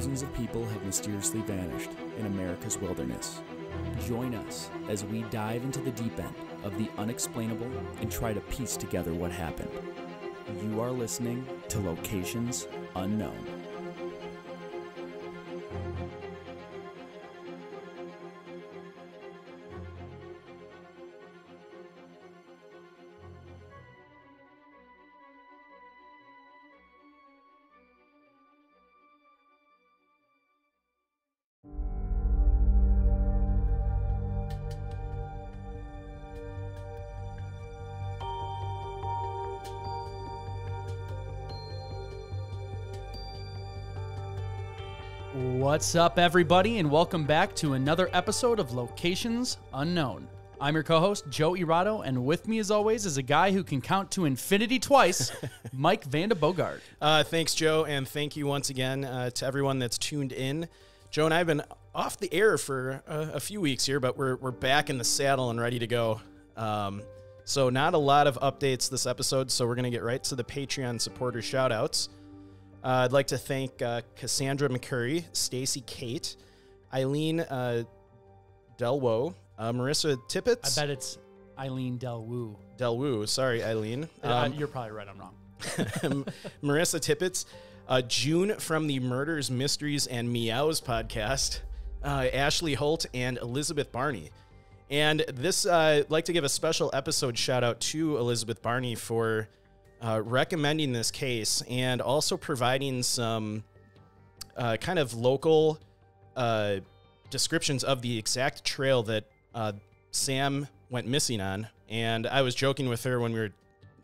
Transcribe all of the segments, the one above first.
thousands of people have mysteriously vanished in America's wilderness. Join us as we dive into the deep end of the unexplainable and try to piece together what happened. You are listening to Locations Unknown. What's up, everybody, and welcome back to another episode of Locations Unknown. I'm your co-host, Joe Irado, and with me, as always, is a guy who can count to infinity twice, Mike Van de Bogart. Thanks, Joe, and thank you once again to everyone that's tuned in. Joe and I have been off the air for a few weeks here, but we're back in the saddle and ready to go. So not a lot of updates this episode, so we're going to get right to the Patreon supporter shout-outs. I'd like to thank Cassandra McCurry, Stacy Kate, Eileen Delwo, Marissa Tippett. I bet it's Eileen Delwoo. Delwoo, sorry, Eileen. You're probably right, I'm wrong. Marissa Tippett, June from the Murders, Mysteries, and Meows podcast, Ashley Holt, and Elizabeth Barney. And this, I'd like to give a special episode shout out to Elizabeth Barney for recommending this case and also providing some kind of local descriptions of the exact trail that Sam went missing on. And I was joking with her when we were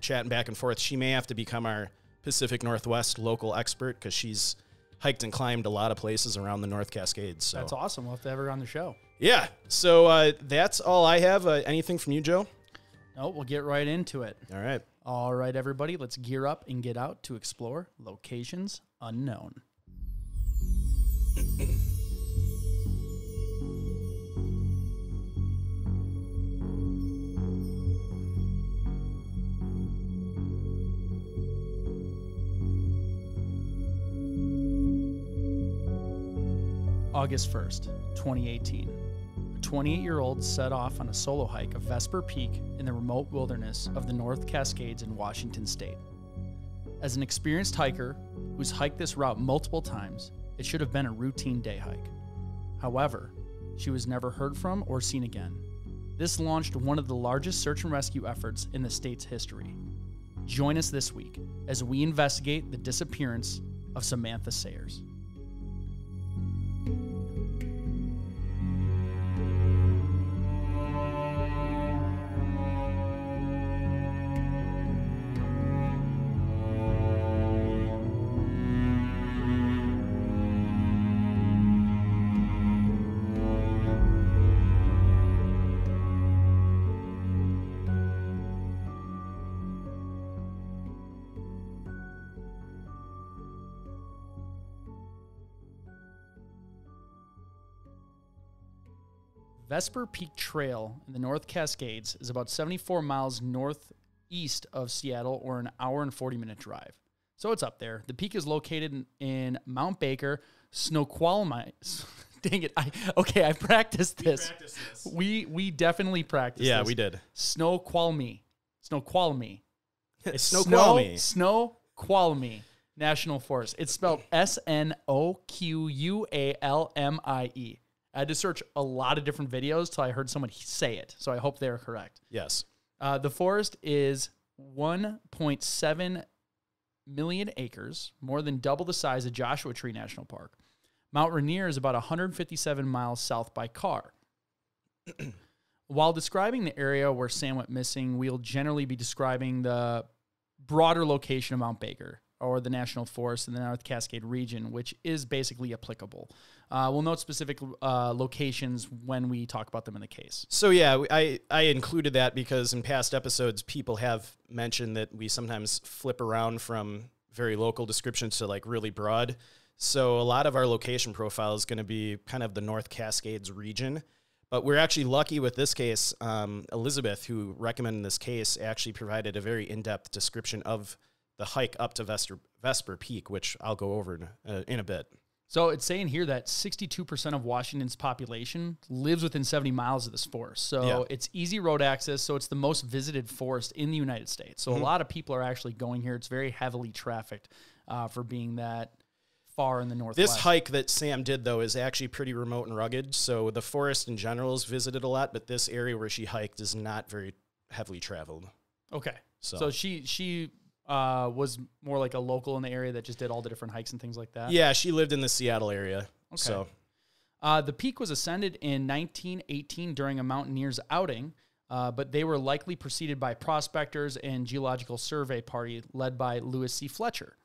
chatting back and forth. She may have to become our Pacific Northwest local expert because she's hiked and climbed a lot of places around the North Cascades. So. That's awesome. We'll have to have her on the show. Yeah. So that's all I have. Anything from you, Joe? No, we'll get right into it. All right. All right, everybody, let's gear up and get out to explore Locations Unknown. August 1st, 2018. A 28-year-old set off on a solo hike of Vesper Peak in the remote wilderness of the North Cascades in Washington state. As an experienced hiker who's hiked this route multiple times, it should have been a routine day hike. However, she was never heard from or seen again. This launched one of the largest search and rescue efforts in the state's history. Join us this week as we investigate the disappearance of Samantha Sayers. Vesper Peak Trail in the North Cascades is about 74 miles northeast of Seattle, or an hour and 40-minute drive. So it's up there. The peak is located in Mount Baker, Snoqualmie. Dang it. I practiced this. We definitely practiced this. Yeah, we did. Snoqualmie. It's Snoqualmie National Forest. It's spelled Snoqualmie. I had to search a lot of different videos till I heard someone say it, so I hope they're correct. Yes. The forest is 1.7 million acres, more than double the size of Joshua Tree National Park. Mount Rainier is about 157 miles south by car. While describing the area where Sam went missing, we'll generally be describing the broader location of Mount Baker, or the National Forest in the North Cascade region, which is basically applicable. We'll note specific locations when we talk about them in the case. So yeah, I included that because in past episodes, people have mentioned that we sometimes flip around from very local descriptions to like really broad. So a lot of our location profile is going to be kind of the North Cascades region. But we're actually lucky with this case. Elizabeth, who recommended this case, actually provided a very in-depth description of the hike up to Vesper Peak, which I'll go over in a bit. So it's saying here that 62% of Washington's population lives within 70 miles of this forest. So it's easy road access. So it's the most visited forest in the United States. So a lot of people are actually going here. It's very heavily trafficked for being that far in the Northwest. This hike that Sam did, though, is actually pretty remote and rugged. So the forest in general is visited a lot, but this area where she hiked is not very heavily traveled. Okay. So she was more like a local in the area that just did all the different hikes and things like that? Yeah, she lived in the Seattle area. Okay. So the peak was ascended in 1918 during a mountaineer's outing, but they were likely preceded by prospectors and geological survey party led by Lewis C. Fletcher.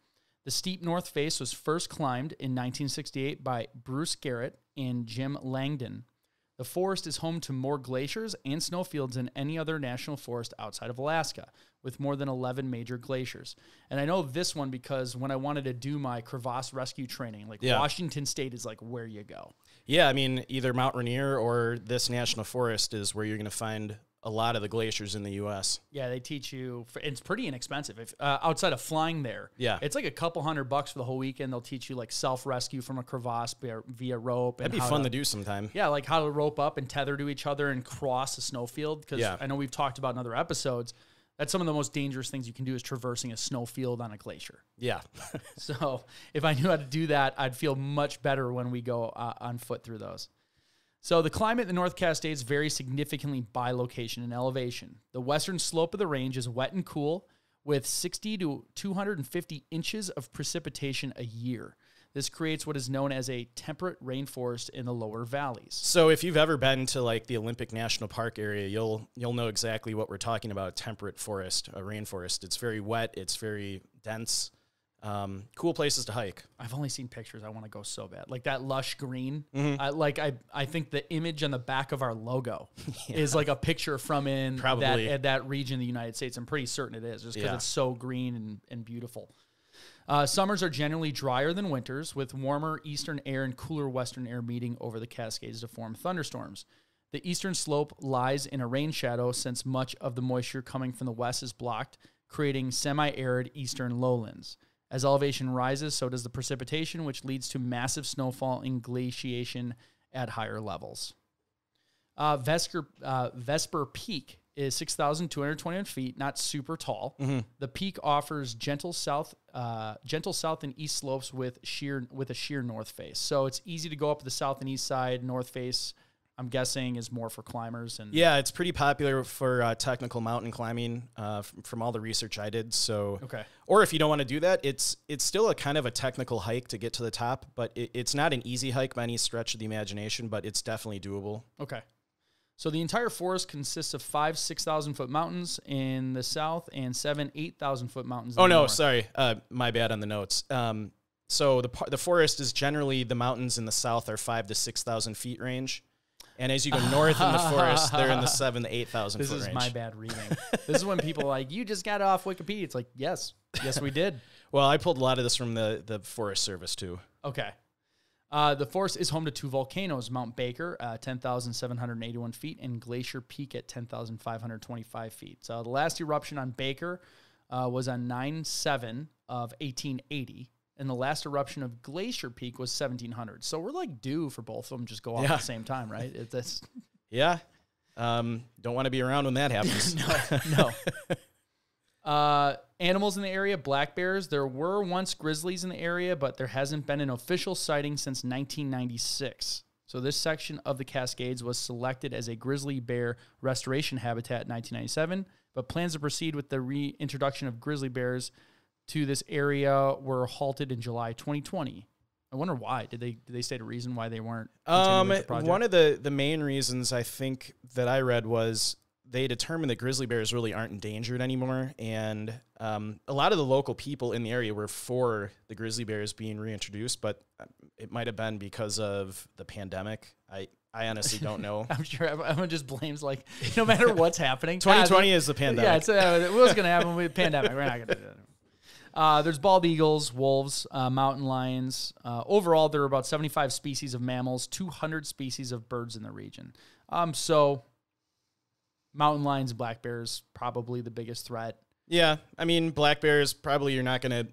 The steep north face was first climbed in 1968 by Bruce Garrett and Jim Langdon. The forest is home to more glaciers and snowfields than any other national forest outside of Alaska, with more than 11 major glaciers. And I know this one because when I wanted to do my crevasse rescue training, Washington State is like where you go. Yeah, I mean, either Mount Rainier or this national forest is where you're going to find a lot of the glaciers in the U.S. Yeah, they teach you. It's pretty inexpensive. If outside of flying there, it's like a couple $100 for the whole weekend. They'll teach you like self-rescue from a crevasse via rope. That'd be fun to do sometime. Yeah, like how to rope up and tether to each other and cross a snowfield. Because I know we've talked about in other episodes, that's some of the most dangerous things you can do is traversing a snowfield on a glacier. Yeah. So if I knew how to do that, I'd feel much better when we go on foot through those. So the climate in the North Cascades varies significantly by location and elevation. The western slope of the range is wet and cool, with 60 to 250 inches of precipitation a year. This creates what is known as a temperate rainforest in the lower valleys. So if you've ever been to like the Olympic National Park area, you'll know exactly what we're talking about, a temperate forest, a rainforest. It's very wet, it's very dense. Cool places to hike. I've only seen pictures. I want to go so bad. Like that lush green. Mm-hmm. I think the image on the back of our logo is like a picture from in that region of the United States. I'm pretty certain it is, just because it's so green and beautiful. Summers are generally drier than winters, with warmer eastern air and cooler western air meeting over the Cascades to form thunderstorms. The eastern slope lies in a rain shadow since much of the moisture coming from the west is blocked, creating semi-arid eastern lowlands. As elevation rises, so does the precipitation, which leads to massive snowfall and glaciation at higher levels. Vesper Peak is 6,221 feet, not super tall. Mm-hmm. The peak offers gentle south and east slopes with a sheer north face. So it's easy to go up the south and east side. North face, I'm guessing, is more for climbers. And yeah, it's pretty popular for technical mountain climbing from all the research I did. So, or if you don't want to do that, it's still a kind of a technical hike to get to the top, but it's not an easy hike by any stretch of the imagination, but it's definitely doable. Okay. So the entire forest consists of 5 6,000-foot mountains in the south and 7 8,000-foot mountains in the north. Sorry. My bad on the notes. So the forest is generally, the mountains in the south are 5,000 to 6,000 feet range. And as you go north in the forest, they're in the 7,000 to 8,000 foot range. This is my bad reading. This is when people are like, you just got off Wikipedia. It's like, yes, we did. Well, I pulled a lot of this from the Forest Service, too. Okay. The forest is home to 2 volcanoes, Mount Baker, 10,781 feet, and Glacier Peak at 10,525 feet. So the last eruption on Baker was on 9/7 of 1880. And the last eruption of Glacier Peak was 1700. So we're like due for both of them just go off at the same time, right? Yeah. Don't want to be around when that happens. No. Animals in the area, black bears. There were once grizzlies in the area, but there hasn't been an official sighting since 1996. So this section of the Cascades was selected as a grizzly bear restoration habitat in 1997, but plans to proceed with the reintroduction of grizzly bears to this area were halted in July 2020. I wonder why. Did they state a reason why they weren't continuing with the project? One of the main reasons I think that I read was they determined that grizzly bears really aren't endangered anymore, and a lot of the local people in the area were for the grizzly bears being reintroduced, but it might have been because of the pandemic. I honestly don't know. I'm sure everyone just blames, like, no matter what's happening. 2020 is the pandemic. Yeah, it was going to happen with the pandemic. We're not going to do that. There's bald eagles, wolves, mountain lions. Overall, there are about 75 species of mammals, 200 species of birds in the region. So mountain lions, black bears, probably the biggest threat. Yeah, I mean, black bears, probably you're not going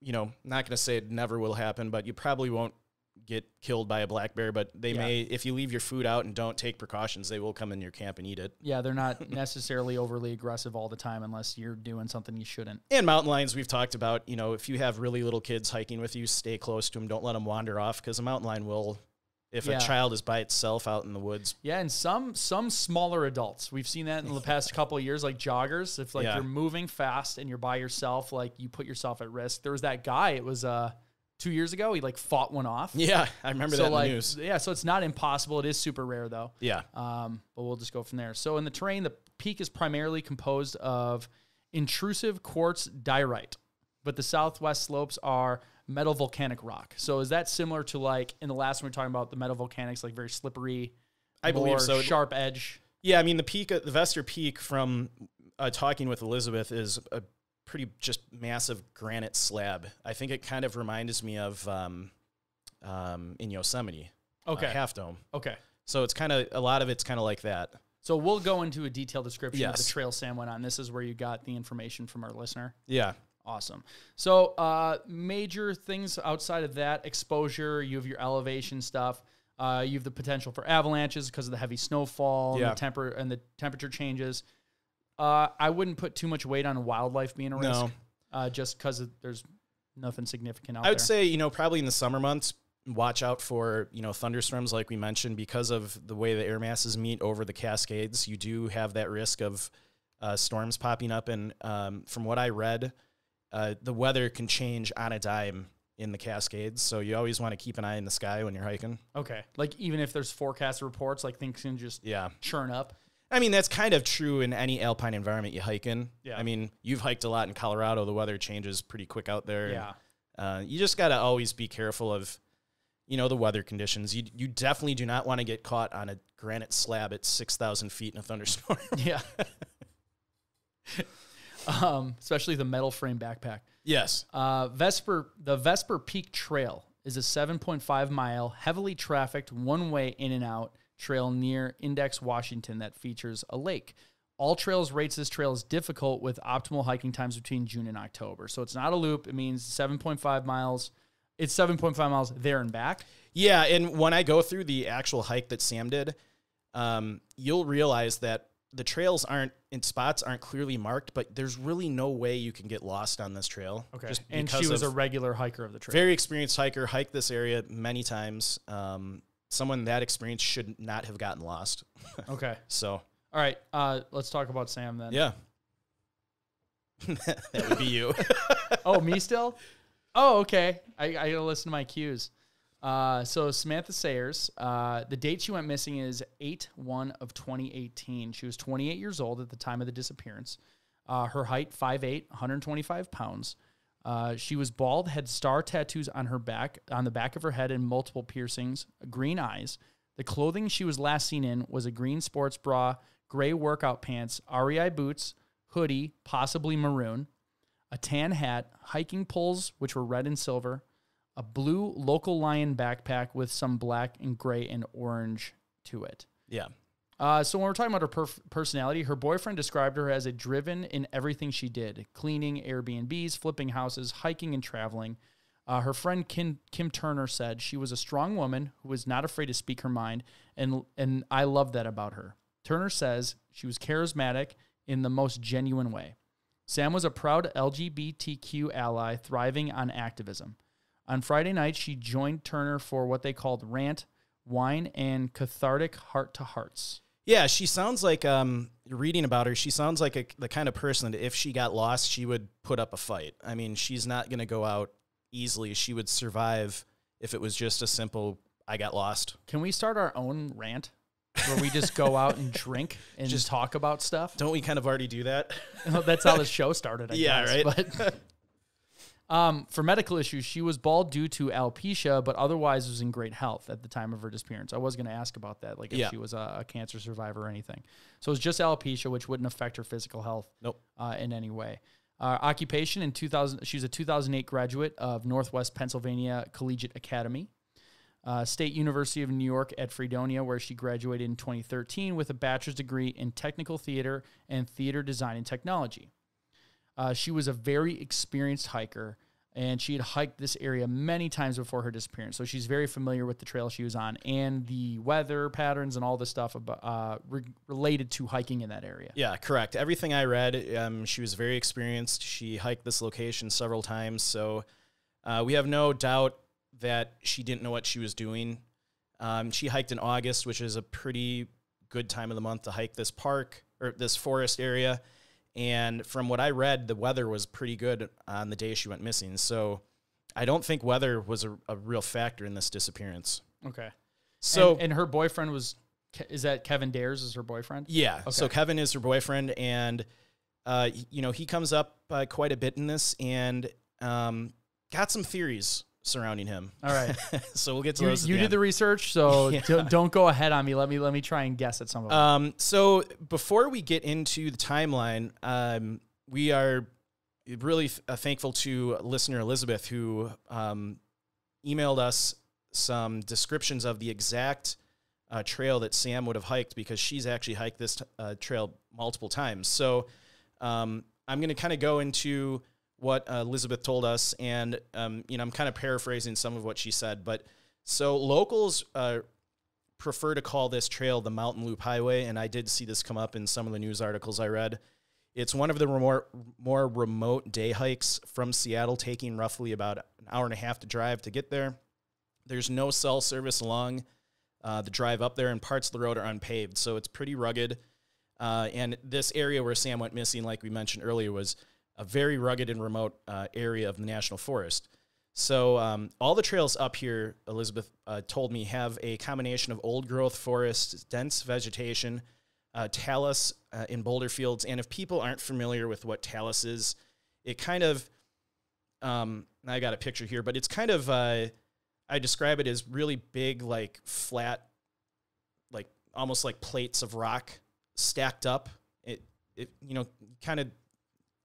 to say it never will happen, but you probably won't get killed by a black bear, but they may, if you leave your food out and don't take precautions, they will come in your camp and eat it. Yeah, they're not necessarily overly aggressive all the time unless you're doing something you shouldn't. And mountain lions, we've talked about, you know, if you have really little kids hiking with you, stay close to them. Don't let them wander off, because a mountain lion will, if a child is by itself out in the woods. Yeah, and some smaller adults. We've seen that in the past couple of years, like joggers. If you're moving fast and you're by yourself, like you put yourself at risk. There was that guy, it was 2 years ago, he like fought one off. Yeah, I remember that in the news. Yeah, so it's not impossible. It is super rare though. Yeah. But we'll just go from there. So in the terrain, the peak is primarily composed of intrusive quartz diorite, but the southwest slopes are metal volcanic rock. So is that similar to, like, in the last one we were talking about the metal volcanics, like very slippery, I believe so, sharp edge? Yeah, I mean, the Vesper Peak, from talking with Elizabeth, is a pretty just massive granite slab. I think it kind of reminds me of in Yosemite. Okay. Half Dome. Okay. So it's kind of, a lot of it's kind of like that. So we'll go into a detailed description of the trail Sam went on. This is where you got the information from our listener. Yeah. Awesome. So major things outside of that: exposure, you have your elevation stuff. You have the potential for avalanches because of the heavy snowfall and the temperature changes. I wouldn't put too much weight on wildlife being a risk, just because there's nothing significant out there. I would say, you know, probably in the summer months, watch out for, you know, thunderstorms like we mentioned, because of the way the air masses meet over the Cascades. You do have that risk of storms popping up. And from what I read, the weather can change on a dime in the Cascades, so you always want to keep an eye in the sky when you're hiking. Okay. Like, even if there's forecast reports, like, things can just churn up. I mean, that's kind of true in any alpine environment you hike in. Yeah. I mean, you've hiked a lot in Colorado. The weather changes pretty quick out there. Yeah. And, you just got to always be careful of, you know, the weather conditions. You definitely do not want to get caught on a granite slab at 6,000 feet in a thunderstorm. Yeah. Especially the metal frame backpack. Yes. The Vesper Peak Trail is a 7.5 mile, heavily trafficked, one-way in and out trail near Index, Washington that features a lake. All Trails rates this trail as difficult, with optimal hiking times between June and October. So it's not a loop. It means 7.5 miles. It's 7.5 miles there and back. Yeah, and when I go through the actual hike that Sam did, you'll realize that the trails aren't clearly marked, but there's really no way you can get lost on this trail. Okay. And she was a regular hiker of the trail. Very experienced hiker, hiked this area many times. Someone that experienced should not have gotten lost. Okay. So. All right. Let's talk about Sam then. Yeah. That would be you. Oh, me still? Oh, okay. I got to listen to my cues. So Samantha Sayers, the date she went missing is 8/1 of 2018. She was 28 years old at the time of the disappearance. Her height, 5'8", 125 pounds. She was bald, had star tattoos on her back, on the back of her head, and multiple piercings, green eyes. The clothing she was last seen in was a green sports bra, gray workout pants, REI boots, hoodie, possibly maroon, a tan hat, hiking poles, which were red and silver, a blue Local Lion backpack with some black and gray and orange to it. Yeah. So when we're talking about her personality, her boyfriend described her as a driven in everything she did: cleaning, Airbnbs, flipping houses, hiking, and traveling. Her friend Kim Turner said she was a strong woman who was not afraid to speak her mind, and I love that about her. Turner says she was charismatic in the most genuine way. Sam was a proud LGBTQ ally thriving on activism. On Friday night, she joined Turner for what they called rant, wine, and cathartic heart-to-hearts. Yeah, she sounds like, reading about her, she sounds like the kind of person that if she got lost, she would put up a fight. I mean, she's not going to go out easily. She would survive if it was just a simple, I got lost. Can we start our own rant where we just go out and drink and just talk about stuff? Don't we kind of already do that? That's how the show started, I guess. Yeah, right? But for medical issues, she was bald due to alopecia, but otherwise was in great health at the time of her disappearance. I was going to ask about that, like if she was a cancer survivor or anything. So it was just alopecia, which wouldn't affect her physical health in any way. Occupation in 2000, she's a 2008 graduate of Northwest Pennsylvania Collegiate Academy, State University of New York at Fredonia, where she graduated in 2013 with a bachelor's degree in technical theater and theater design and technology. She was a very experienced hiker and she had hiked this area many times before her disappearance. So she's very familiar with the trail she was on and the weather patterns and all the stuff about, related to hiking in that area. Yeah, correct. Everything I read, she was very experienced. She hiked this location several times, so we have no doubt that she didn't know what she was doing. She hiked in August, which is a pretty good time of the month to hike this park or this forest area. And from what I read, the weather was pretty good on the day she went missing. So I don't think weather was a real factor in this disappearance. Okay. So and her boyfriend is that Kevin Dares is her boyfriend? Yeah. Okay. So Kevin is her boyfriend, and he comes up quite a bit in this, and got some theories surrounding him. All right. So we'll get to those. You did the research, so don't go ahead on me. Let me try and guess at some of them. So before we get into the timeline, we are really thankful to listener Elizabeth, who emailed us some descriptions of the exact trail that Sam would have hiked, because she's actually hiked this trail multiple times. So I'm going to kind of go into what Elizabeth told us, and I'm kind of paraphrasing some of what she said. But so locals prefer to call this trail the Mountain Loop Highway, and I did see this come up in some of the news articles I read. It's one of the more remote day hikes from Seattle, taking roughly about an hour and a half to drive to get there. There's no cell service along the drive up there, and parts of the road are unpaved, so it's pretty rugged. And this area where Sam went missing, like we mentioned earlier, was a very rugged and remote area of the National Forest. So all the trails up here, Elizabeth told me, have a combination of old-growth forest, dense vegetation, talus in boulder fields. And if people aren't familiar with what talus is, it kind of, I got a picture here, but it's kind of, I describe it as really big, like flat, like almost like plates of rock stacked up. It kind of,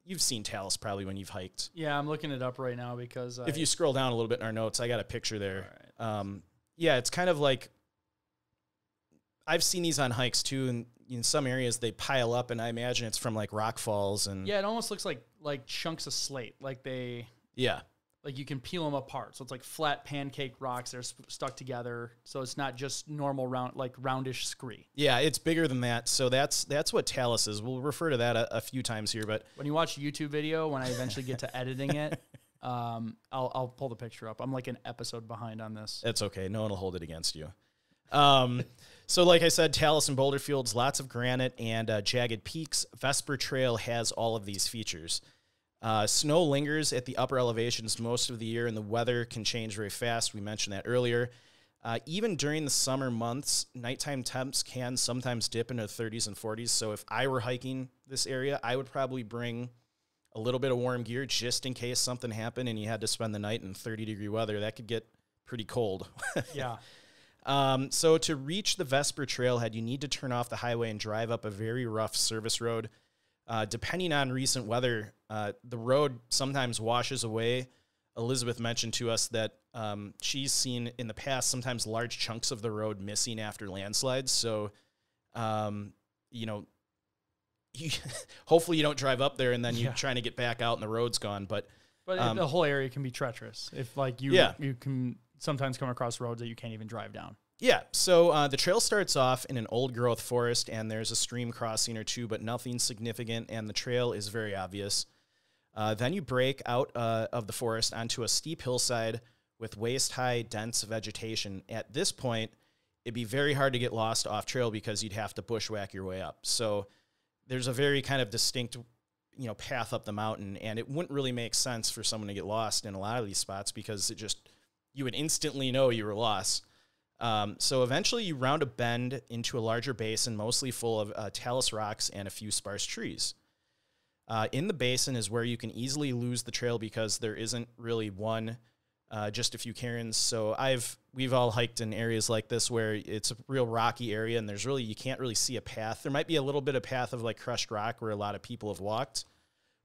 you've seen talus probably when you've hiked. Yeah, I'm looking it up right now because if you scroll down a little bit in our notes, I got a picture there. Right. Yeah, it's kind of like, I've seen these on hikes too, and in some areas they pile up, and I imagine it's from like rock falls. And yeah, it almost looks like chunks of slate, like you can peel them apart. So it's like flat pancake rocks that are stuck together. So it's not just normal roundish scree. Yeah, it's bigger than that. So that's what talus is. We'll refer to that a few times here. But when you watch a YouTube video, when I eventually get to editing it, I'll pull the picture up. I'm like an episode behind on this. That's okay. No one will hold it against you. So like I said, talus and boulder fields, lots of granite and jagged peaks. Vesper Trail has all of these features. Snow lingers at the upper elevations most of the year, and the weather can change very fast. We mentioned that earlier. Even during the summer months, nighttime temps can sometimes dip into the 30s and 40s. So if I were hiking this area, I would probably bring a little bit of warm gear just in case something happened and you had to spend the night in 30-degree weather. That could get pretty cold. Yeah. So to reach the Vesper Trailhead, you need to turn off the highway and drive up a very rough service road. Depending on recent weather, the road sometimes washes away. Elizabeth mentioned to us that she's seen in the past sometimes large chunks of the road missing after landslides. So, hopefully you don't drive up there and then you're trying to get back out and the road's gone. But the whole area can be treacherous. If you can sometimes come across roads that you can't even drive down. Yeah, so the trail starts off in an old-growth forest, and there's a stream crossing or two, but nothing significant, and the trail is very obvious. Then you break out of the forest onto a steep hillside with waist-high, dense vegetation. At this point, it'd be very hard to get lost off-trail because you'd have to bushwhack your way up. So there's a very kind of distinct path up the mountain, and it wouldn't really make sense for someone to get lost in a lot of these spots because you would instantly know you were lost. So eventually you round a bend into a larger basin, mostly full of talus rocks and a few sparse trees. In the basin is where you can easily lose the trail because there isn't really one, just a few cairns. So we've all hiked in areas like this where it's a real rocky area and you can't really see a path. There might be a little bit of path of like crushed rock where a lot of people have walked,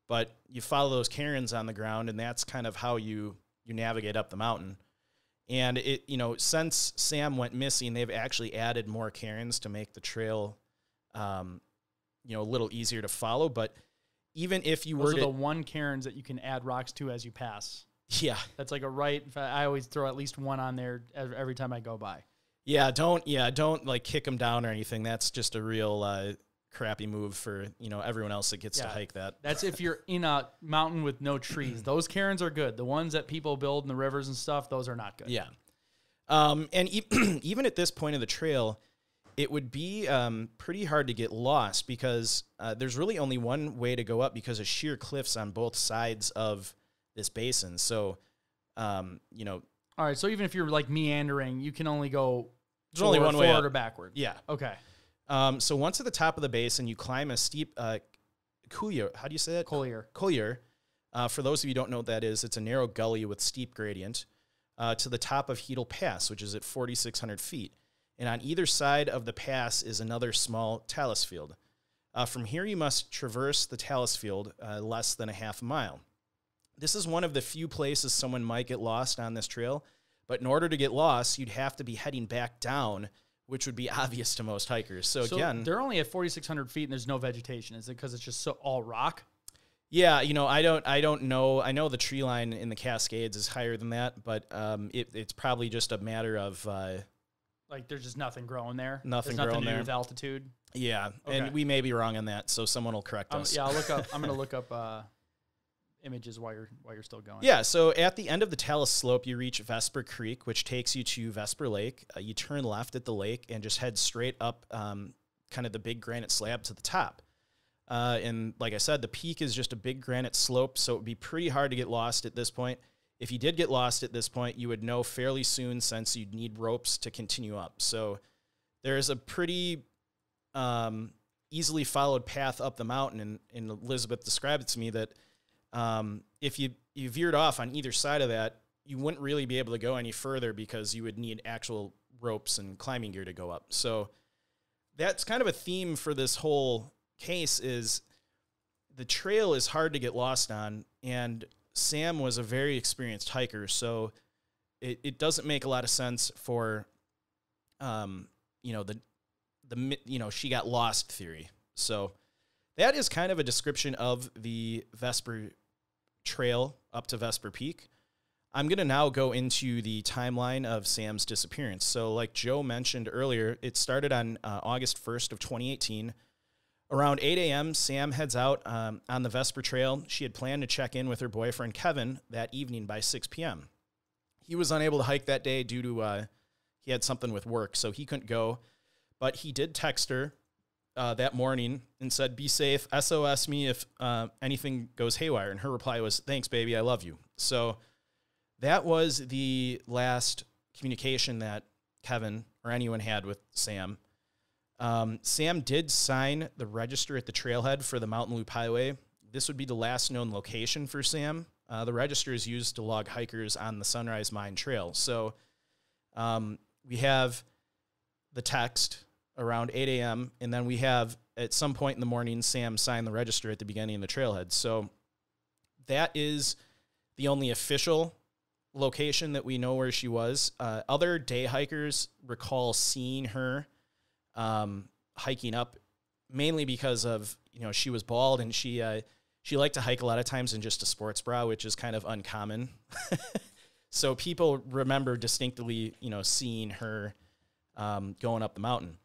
but you follow those cairns on the ground, and that's kind of how you navigate up the mountain. And since Sam went missing, they've actually added more cairns to make the trail, a little easier to follow. But even if you were the one cairns that you can add rocks to as you pass. Yeah. That's like a right. I always throw at least one on there every time I go by. Yeah, don't like kick them down or anything. That's just a real crappy move for, everyone else that gets to hike that. That's if you're in a mountain with no trees. Those cairns are good. The ones that people build in the rivers and stuff, those are not good. Yeah. And even at this point of the trail, it would be pretty hard to get lost because there's really only one way to go up because of sheer cliffs on both sides of this basin. So, All right, so even if you're like meandering, you can only go there's only one way forward up. or backward. Yeah. Okay. So once at the top of the basin, you climb a steep couloir. How do you say that? Collier. Couloir. For those of you who don't know what that is, it's a narrow gully with steep gradient to the top of Heedle Pass, which is at 4,600 feet. And on either side of the pass is another small talus field. From here, you must traverse the talus field less than a half a mile. This is one of the few places someone might get lost on this trail, but in order to get lost, you'd have to be heading back down, which would be obvious to most hikers. So again, they're only at 4,600 feet and there's no vegetation. Is it because it's just all rock? Yeah, I don't know. I know the tree line in the Cascades is higher than that, but it's probably just a matter of like there's just nothing growing there. Nothing there's growing nothing to do there with altitude. Yeah, Okay. and we may be wrong on that, so someone will correct us. Yeah, I'll look up. I'm gonna look up images while you're still going. Yeah, so at the end of the talus slope, you reach Vesper Creek, which takes you to Vesper Lake. You turn left at the lake and just head straight up kind of the big granite slab to the top. And like I said, the peak is just a big granite slope, so it would be pretty hard to get lost at this point. If you did get lost at this point, you would know fairly soon since you'd need ropes to continue up. So there's a pretty easily followed path up the mountain, and Elizabeth described it to me that if you veered off on either side of that, you wouldn't really be able to go any further because you would need actual ropes and climbing gear to go up. So that's kind of a theme for this whole case is the trail is hard to get lost on, and Sam was a very experienced hiker, so it doesn't make a lot of sense for she got lost theory. So that is kind of a description of the Vesper Trail up to Vesper Peak. I'm going to now go into the timeline of Sam's disappearance. So like Joe mentioned earlier, it started on August 1st of 2018. Around 8 a.m., Sam heads out on the Vesper Trail. She had planned to check in with her boyfriend, Kevin, that evening by 6 p.m. He was unable to hike that day due to he had something with work, so he couldn't go. But he did text her that morning and said, "Be safe, SOS me if anything goes haywire." And her reply was, "Thanks, baby, I love you." So that was the last communication that Kevin or anyone had with Sam. Sam did sign the register at the trailhead for the Mountain Loop Highway. This would be the last known location for Sam. The register is used to log hikers on the Sunrise Mine Trail. So we have the text around 8 a.m., and then we have, at some point in the morning, Sam signed the register at the beginning of the trailhead. So that is the only official location that we know where she was. Other day hikers recall seeing her hiking up, mainly because of, she was bald and she liked to hike a lot of times in just a sports bra, which is kind of uncommon. So people remember distinctly, seeing her going up the mountain.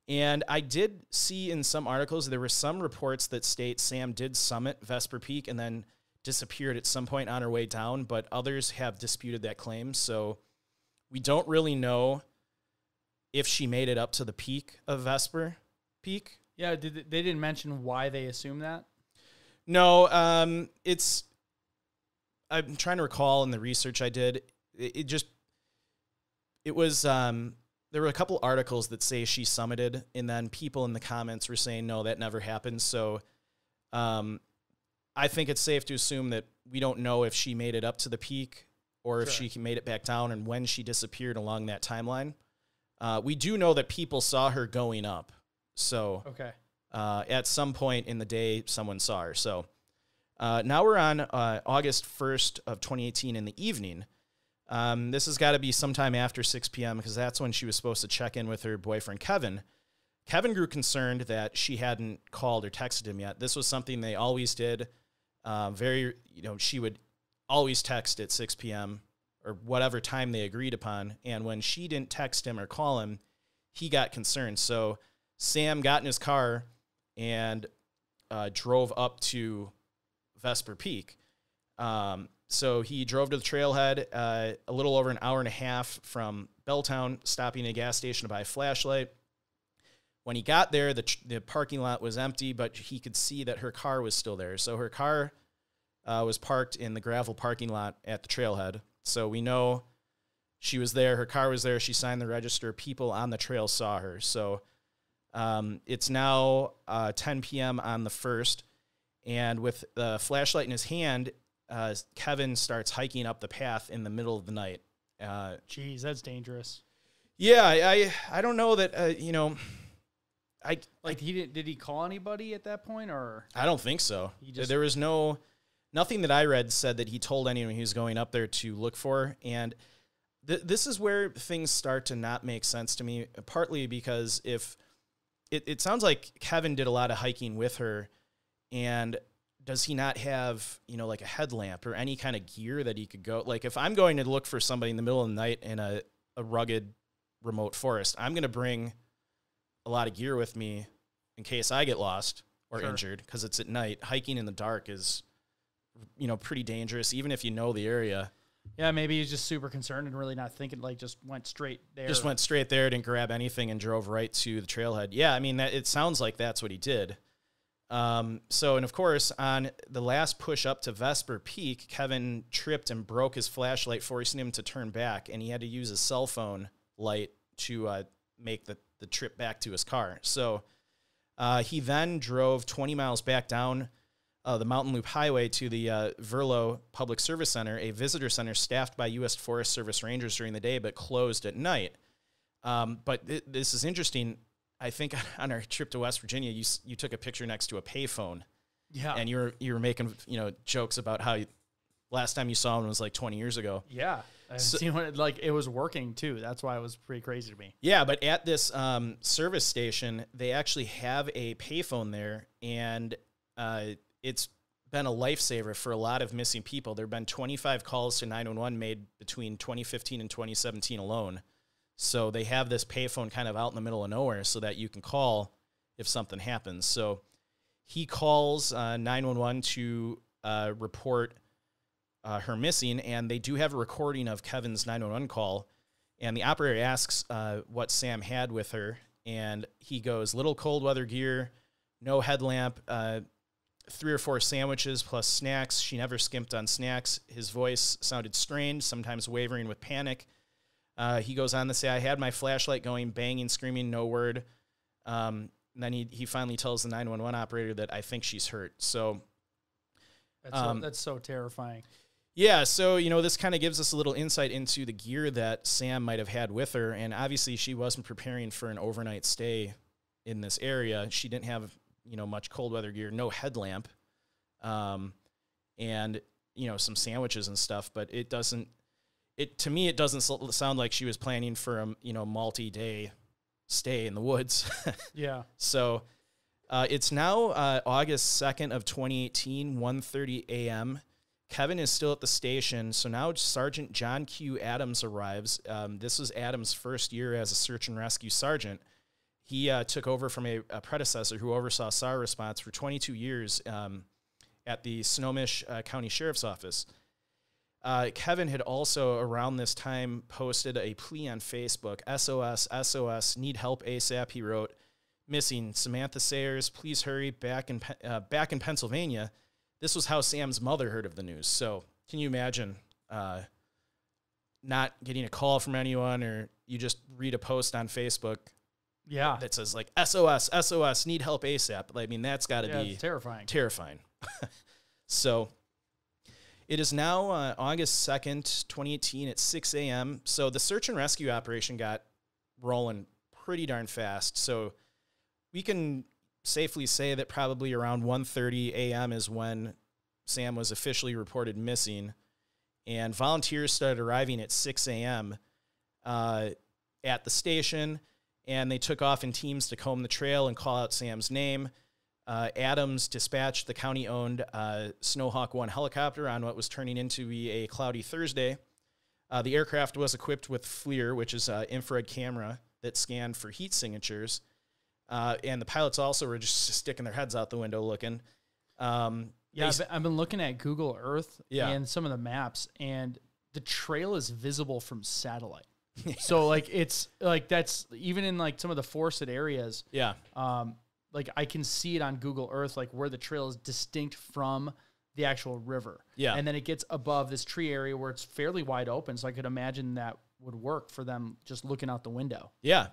And I did see in some articles, there were some reports that state Sam did summit Vesper Peak and then disappeared at some point on her way down, but others have disputed that claim. So we don't really know if she made it up to the peak of Vesper Peak. Yeah, they didn't mention why they assumed that? No, I'm trying to recall in the research I did, there were a couple articles that say she summited, and then people in the comments were saying, no, that never happened. So I think it's safe to assume that we don't know if she made it up to the peak or if she made it back down and when she disappeared along that timeline. We do know that people saw her going up. So at some point in the day, someone saw her. So now we're on August 1st of 2018 in the evening. This has got to be sometime after 6 p.m. because that's when she was supposed to check in with her boyfriend, Kevin. Kevin grew concerned that she hadn't called or texted him yet. This was something they always did. She would always text at 6 p.m. or whatever time they agreed upon. And when she didn't text him or call him, he got concerned. So Sam got in his car and drove up to Vesper Peak. So he drove to the trailhead a little over an hour and a half from Belltown, stopping at a gas station to buy a flashlight. When he got there, the parking lot was empty, but he could see that her car was still there. So her car was parked in the gravel parking lot at the trailhead. So we know she was there. Her car was there. She signed the register. People on the trail saw her. So it's now 10 p.m. on the 1st. And with the flashlight in his hand, Kevin starts hiking up the path in the middle of the night. Jeez, that's dangerous. Yeah, I don't know that, did he call anybody at that point, or? I don't think so. There was nothing that I read said that he told anyone he was going up there to look for. And this is where things start to not make sense to me, partly because if it sounds like Kevin did a lot of hiking with her, and does he not have, like a headlamp or any kind of gear that he could go? Like, if I'm going to look for somebody in the middle of the night in a rugged, remote forest, I'm going to bring a lot of gear with me in case I get lost or injured, because it's at night. Hiking in the dark is, pretty dangerous, even if you know the area. Yeah, maybe he's just super concerned and really not thinking, just went straight there. Just went straight there, didn't grab anything, and drove right to the trailhead. Yeah, I mean, it sounds like that's what he did. And of course, on the last push up to Vesper Peak, Kevin tripped and broke his flashlight, forcing him to turn back, and he had to use his cell phone light to make the trip back to his car. So he then drove 20 miles back down the Mountain Loop Highway to the Verlo Public Service Center, a visitor center staffed by U.S. Forest Service rangers during the day but closed at night. But this is interesting. I think on our trip to West Virginia, you took a picture next to a payphone. Yeah. And you were making, jokes about how last time you saw him was like 20 years ago. Yeah. I've seen when it was working too. That's why it was pretty crazy to me. Yeah, but at this service station, they actually have a payphone there, and it's been a lifesaver for a lot of missing people. There have been 25 calls to 911 made between 2015 and 2017 alone. So they have this payphone kind of out in the middle of nowhere so that you can call if something happens. So he calls 911 to report her missing, and they do have a recording of Kevin's 911 call. And the operator asks what Sam had with her, and he goes, little cold weather gear, no headlamp, 3 or 4 sandwiches plus snacks. She never skimped on snacks. His voice sounded strained, sometimes wavering with panic. He goes on to say, I had my flashlight going, banging, screaming, no word. And then he finally tells the 911 operator that I think she's hurt. So that's so terrifying. Yeah, so, this kind of gives us a little insight into the gear that Sam might have had with her. And obviously she wasn't preparing for an overnight stay in this area. She didn't have, much cold weather gear, no headlamp, and, some sandwiches and stuff. But to me, it doesn't sound like she was planning for a, multi-day stay in the woods. Yeah. So it's now August 2nd of 2018, 1:30 a.m. Kevin is still at the station. So now Sergeant John Q. Adams arrives. This was Adams' first year as a search and rescue sergeant. He took over from a predecessor who oversaw SAR response for 22 years at the Snohomish County Sheriff's Office. Kevin had also, around this time, posted a plea on Facebook, SOS, SOS, need help ASAP, he wrote. Missing Samantha Sayers, please hurry, back in Pennsylvania. This was how Sam's mother heard of the news. So can you imagine not getting a call from anyone, or you just read a post on Facebook that says, SOS, SOS, need help ASAP. I mean, that's got to be terrifying. So it is now August 2nd, 2018 at 6 a.m. So the search and rescue operation got rolling pretty darn fast. So we can safely say that probably around 1:30 a.m. is when Sam was officially reported missing. And volunteers started arriving at 6 a.m. At the station, and they took off in teams to comb the trail and call out Sam's name. Adams dispatched the county-owned Snowhawk 1 helicopter on what was turning into be a cloudy Thursday. The aircraft was equipped with FLIR, which is an infrared camera that scanned for heat signatures. And the pilots also were just sticking their heads out the window looking. I've been looking at Google Earth and some of the maps, and the trail is visible from satellite. So like it's like that's even in like some of the forested areas. Yeah. Like I can see it on Google Earth, like where the trail is distinct from the actual river. Yeah. And then it gets above this tree area where it's fairly wide open. So I could imagine that would work for them just looking out the window. Yeah.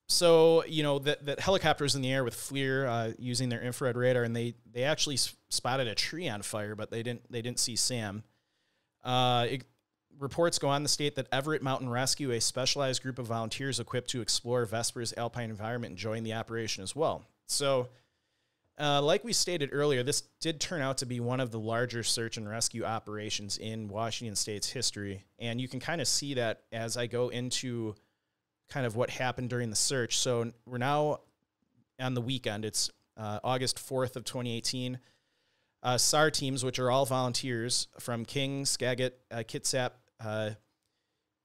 So, you know, that helicopter's in the air with FLIR using their infrared radar, and they actually spotted a tree on fire, but they didn't see Sam. Reports go on to state that Everett Mountain Rescue, a specialized group of volunteers equipped to explore Vesper's alpine environment, joined the operation as well. So, like we stated earlier, this did turn out to be one of the larger search and rescue operations in Washington State's history, and you can kind of see that as I go into kind of what happened during the search. So we're now on the weekend. It's August 4th of 2018. SAR teams, which are all volunteers from King, Skagit, Kitsap,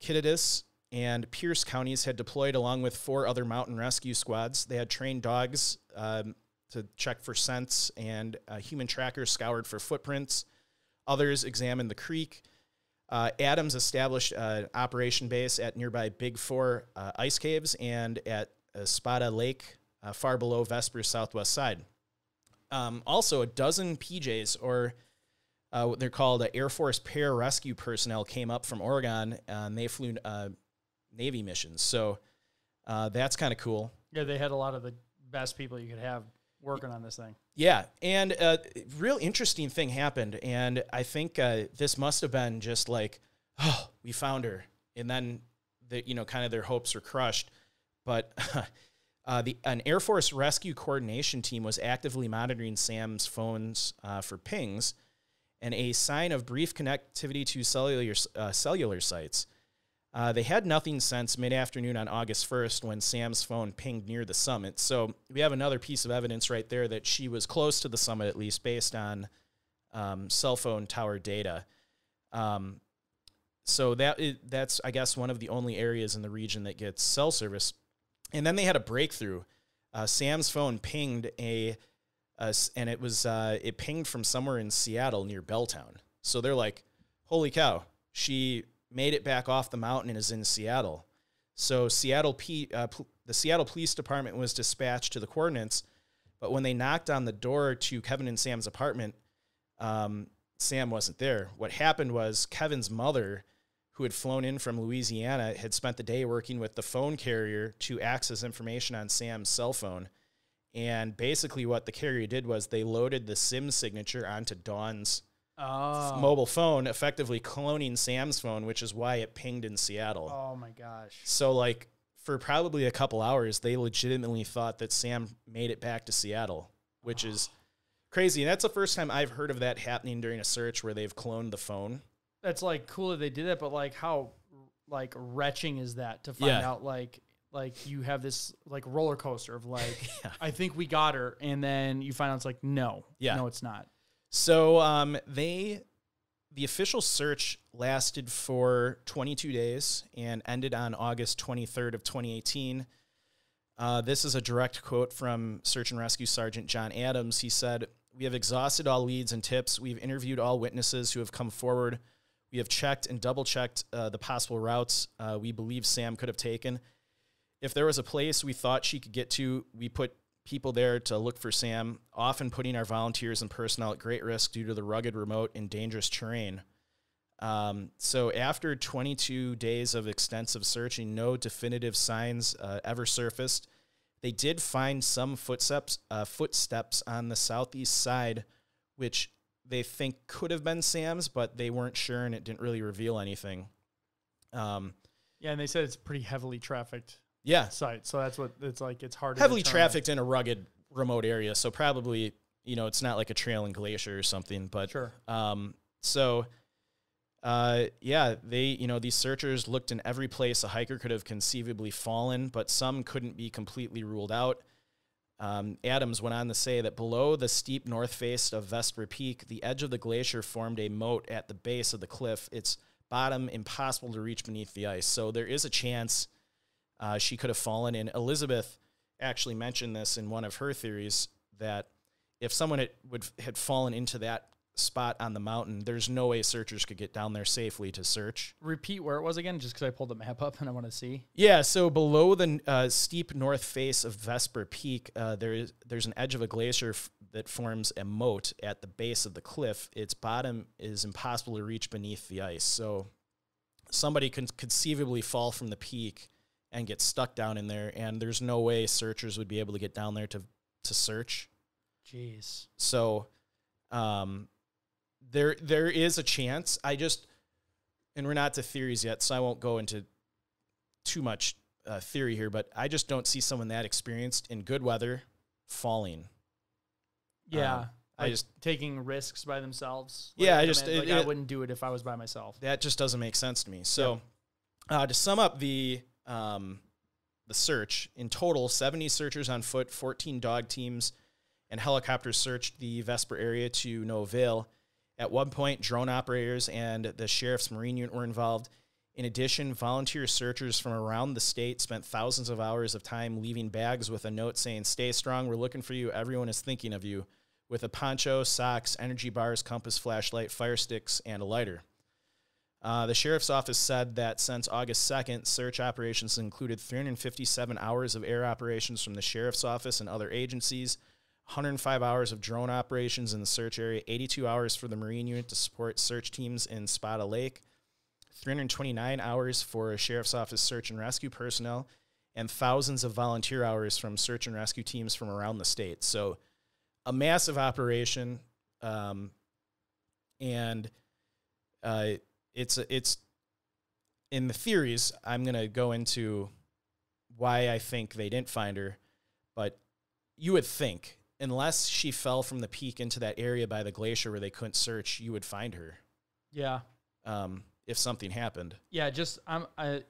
Kittitas, and Pierce counties, had deployed along with 4 other mountain rescue squads. They had trained dogs to check for scents, and human trackers scoured for footprints. Others examined the creek. Adams established an operation base at nearby Big Four ice caves and at Spada Lake, far below Vesper's southwest side. Also, a dozen PJs, or what they're called Air Force pararescue personnel, came up from Oregon, and they flew Navy missions. So that's kind of cool. Yeah, they had a lot of the best people you could have working on this thing. Yeah, and a real interesting thing happened, and I think this must have been just like, oh, we found her, and then kind of their hopes were crushed. But an Air Force rescue coordination team was actively monitoring Sam's phones for pings, and a sign of brief connectivity to cellular sites. They had nothing since mid-afternoon on August 1st when Sam's phone pinged near the summit. So we have another piece of evidence right there that she was close to the summit, at least based on cell phone tower data. So that's, I guess, one of the only areas in the region that gets cell service. And then they had a breakthrough. Sam's phone pinged and it pinged from somewhere in Seattle near Belltown. So they're like, holy cow, she made it back off the mountain and is in Seattle. So the Seattle Police Department was dispatched to the coordinates, but when they knocked on the door to Kevin and Sam's apartment, Sam wasn't there. What happened was Kevin's mother, who had flown in from Louisiana, had spent the day working with the phone carrier to access information on Sam's cell phone. And basically what the carrier did was they loaded the SIM signature onto Dawn's mobile phone, effectively cloning Sam's phone, which is why it pinged in Seattle. Oh my gosh. So like for probably a couple hours, they legitimately thought that Sam made it back to Seattle, which is crazy. And that's the first time I've heard of that happening during a search where they've cloned the phone. That's like cool that they did that, but like how like retching is that to find out like you have this like roller coaster of like, I think we got her. And then you find out it's like, no, it's not. So the official search lasted for 22 days and ended on August 23rd of 2018. This is a direct quote from Search and Rescue Sergeant John Adams. He said, "We have exhausted all leads and tips. We've interviewed all witnesses who have come forward. We have checked and double-checked the possible routes we believe Sam could have taken. If there was a place we thought she could get to, we put people there to look for Sam, often putting our volunteers and personnel at great risk due to the rugged, remote, and dangerous terrain." So after 22 days of extensive searching, no definitive signs ever surfaced. They did find some footsteps on the southeast side, which they think could have been Sam's, but they weren't sure, and it didn't really reveal anything. And they said it's pretty heavily trafficked. Site. So that's what it's like. It's hard to heavily trafficked in a rugged, remote area. So probably, it's not like a trail and glacier or something, but sure. These searchers looked in every place a hiker could have conceivably fallen, but some couldn't be completely ruled out. Adams went on to say that below the steep north face of Vesper Peak, the edge of the glacier formed a moat at the base of the cliff. Its bottom impossible to reach beneath the ice. So there is a chance she could have fallen. And Elizabeth actually mentioned this in one of her theories, that if someone had fallen into that spot on the mountain, there's no way searchers could get down there safely to search. Repeat where it was again, just because I pulled the map up and I want to see. Yeah, so below the steep north face of Vesper Peak, there's an edge of a glacier that forms a moat at the base of the cliff. Its bottom is impossible to reach beneath the ice. So somebody can conceivably fall from the peak and get stuck down in there, and there's no way searchers would be able to get down there to search. Jeez. So there is a chance. And we're not to theories yet, so I won't go into too much theory here, but I just don't see someone that experienced in good weather falling. Yeah. Taking risks by themselves. Yeah, I wouldn't do it if I was by myself. That just doesn't make sense to me. So to sum up the search, in total, 70 searchers on foot, 14 dog teams, and helicopters searched the Vesper area to no avail. At one point, drone operators and the Sheriff's Marine Unit were involved. In addition, volunteer searchers from around the state spent thousands of hours of time leaving bags with a note saying, "Stay strong, we're looking for you, everyone is thinking of you," with a poncho, socks, energy bars, compass, flashlight, fire sticks, and a lighter. The Sheriff's Office said that since August 2nd, search operations included 357 hours of air operations from the Sheriff's Office and other agencies, 105 hours of drone operations in the search area, 82 hours for the Marine Unit to support search teams in Spada Lake, 329 hours for a Sheriff's Office search and rescue personnel, and thousands of volunteer hours from search and rescue teams from around the state. So a massive operation, and it's in the theories. I'm going to go into why I think they didn't find her, but you would think, unless she fell from the peak into that area by the glacier where they couldn't search, you would find her. Yeah. If something happened. Yeah.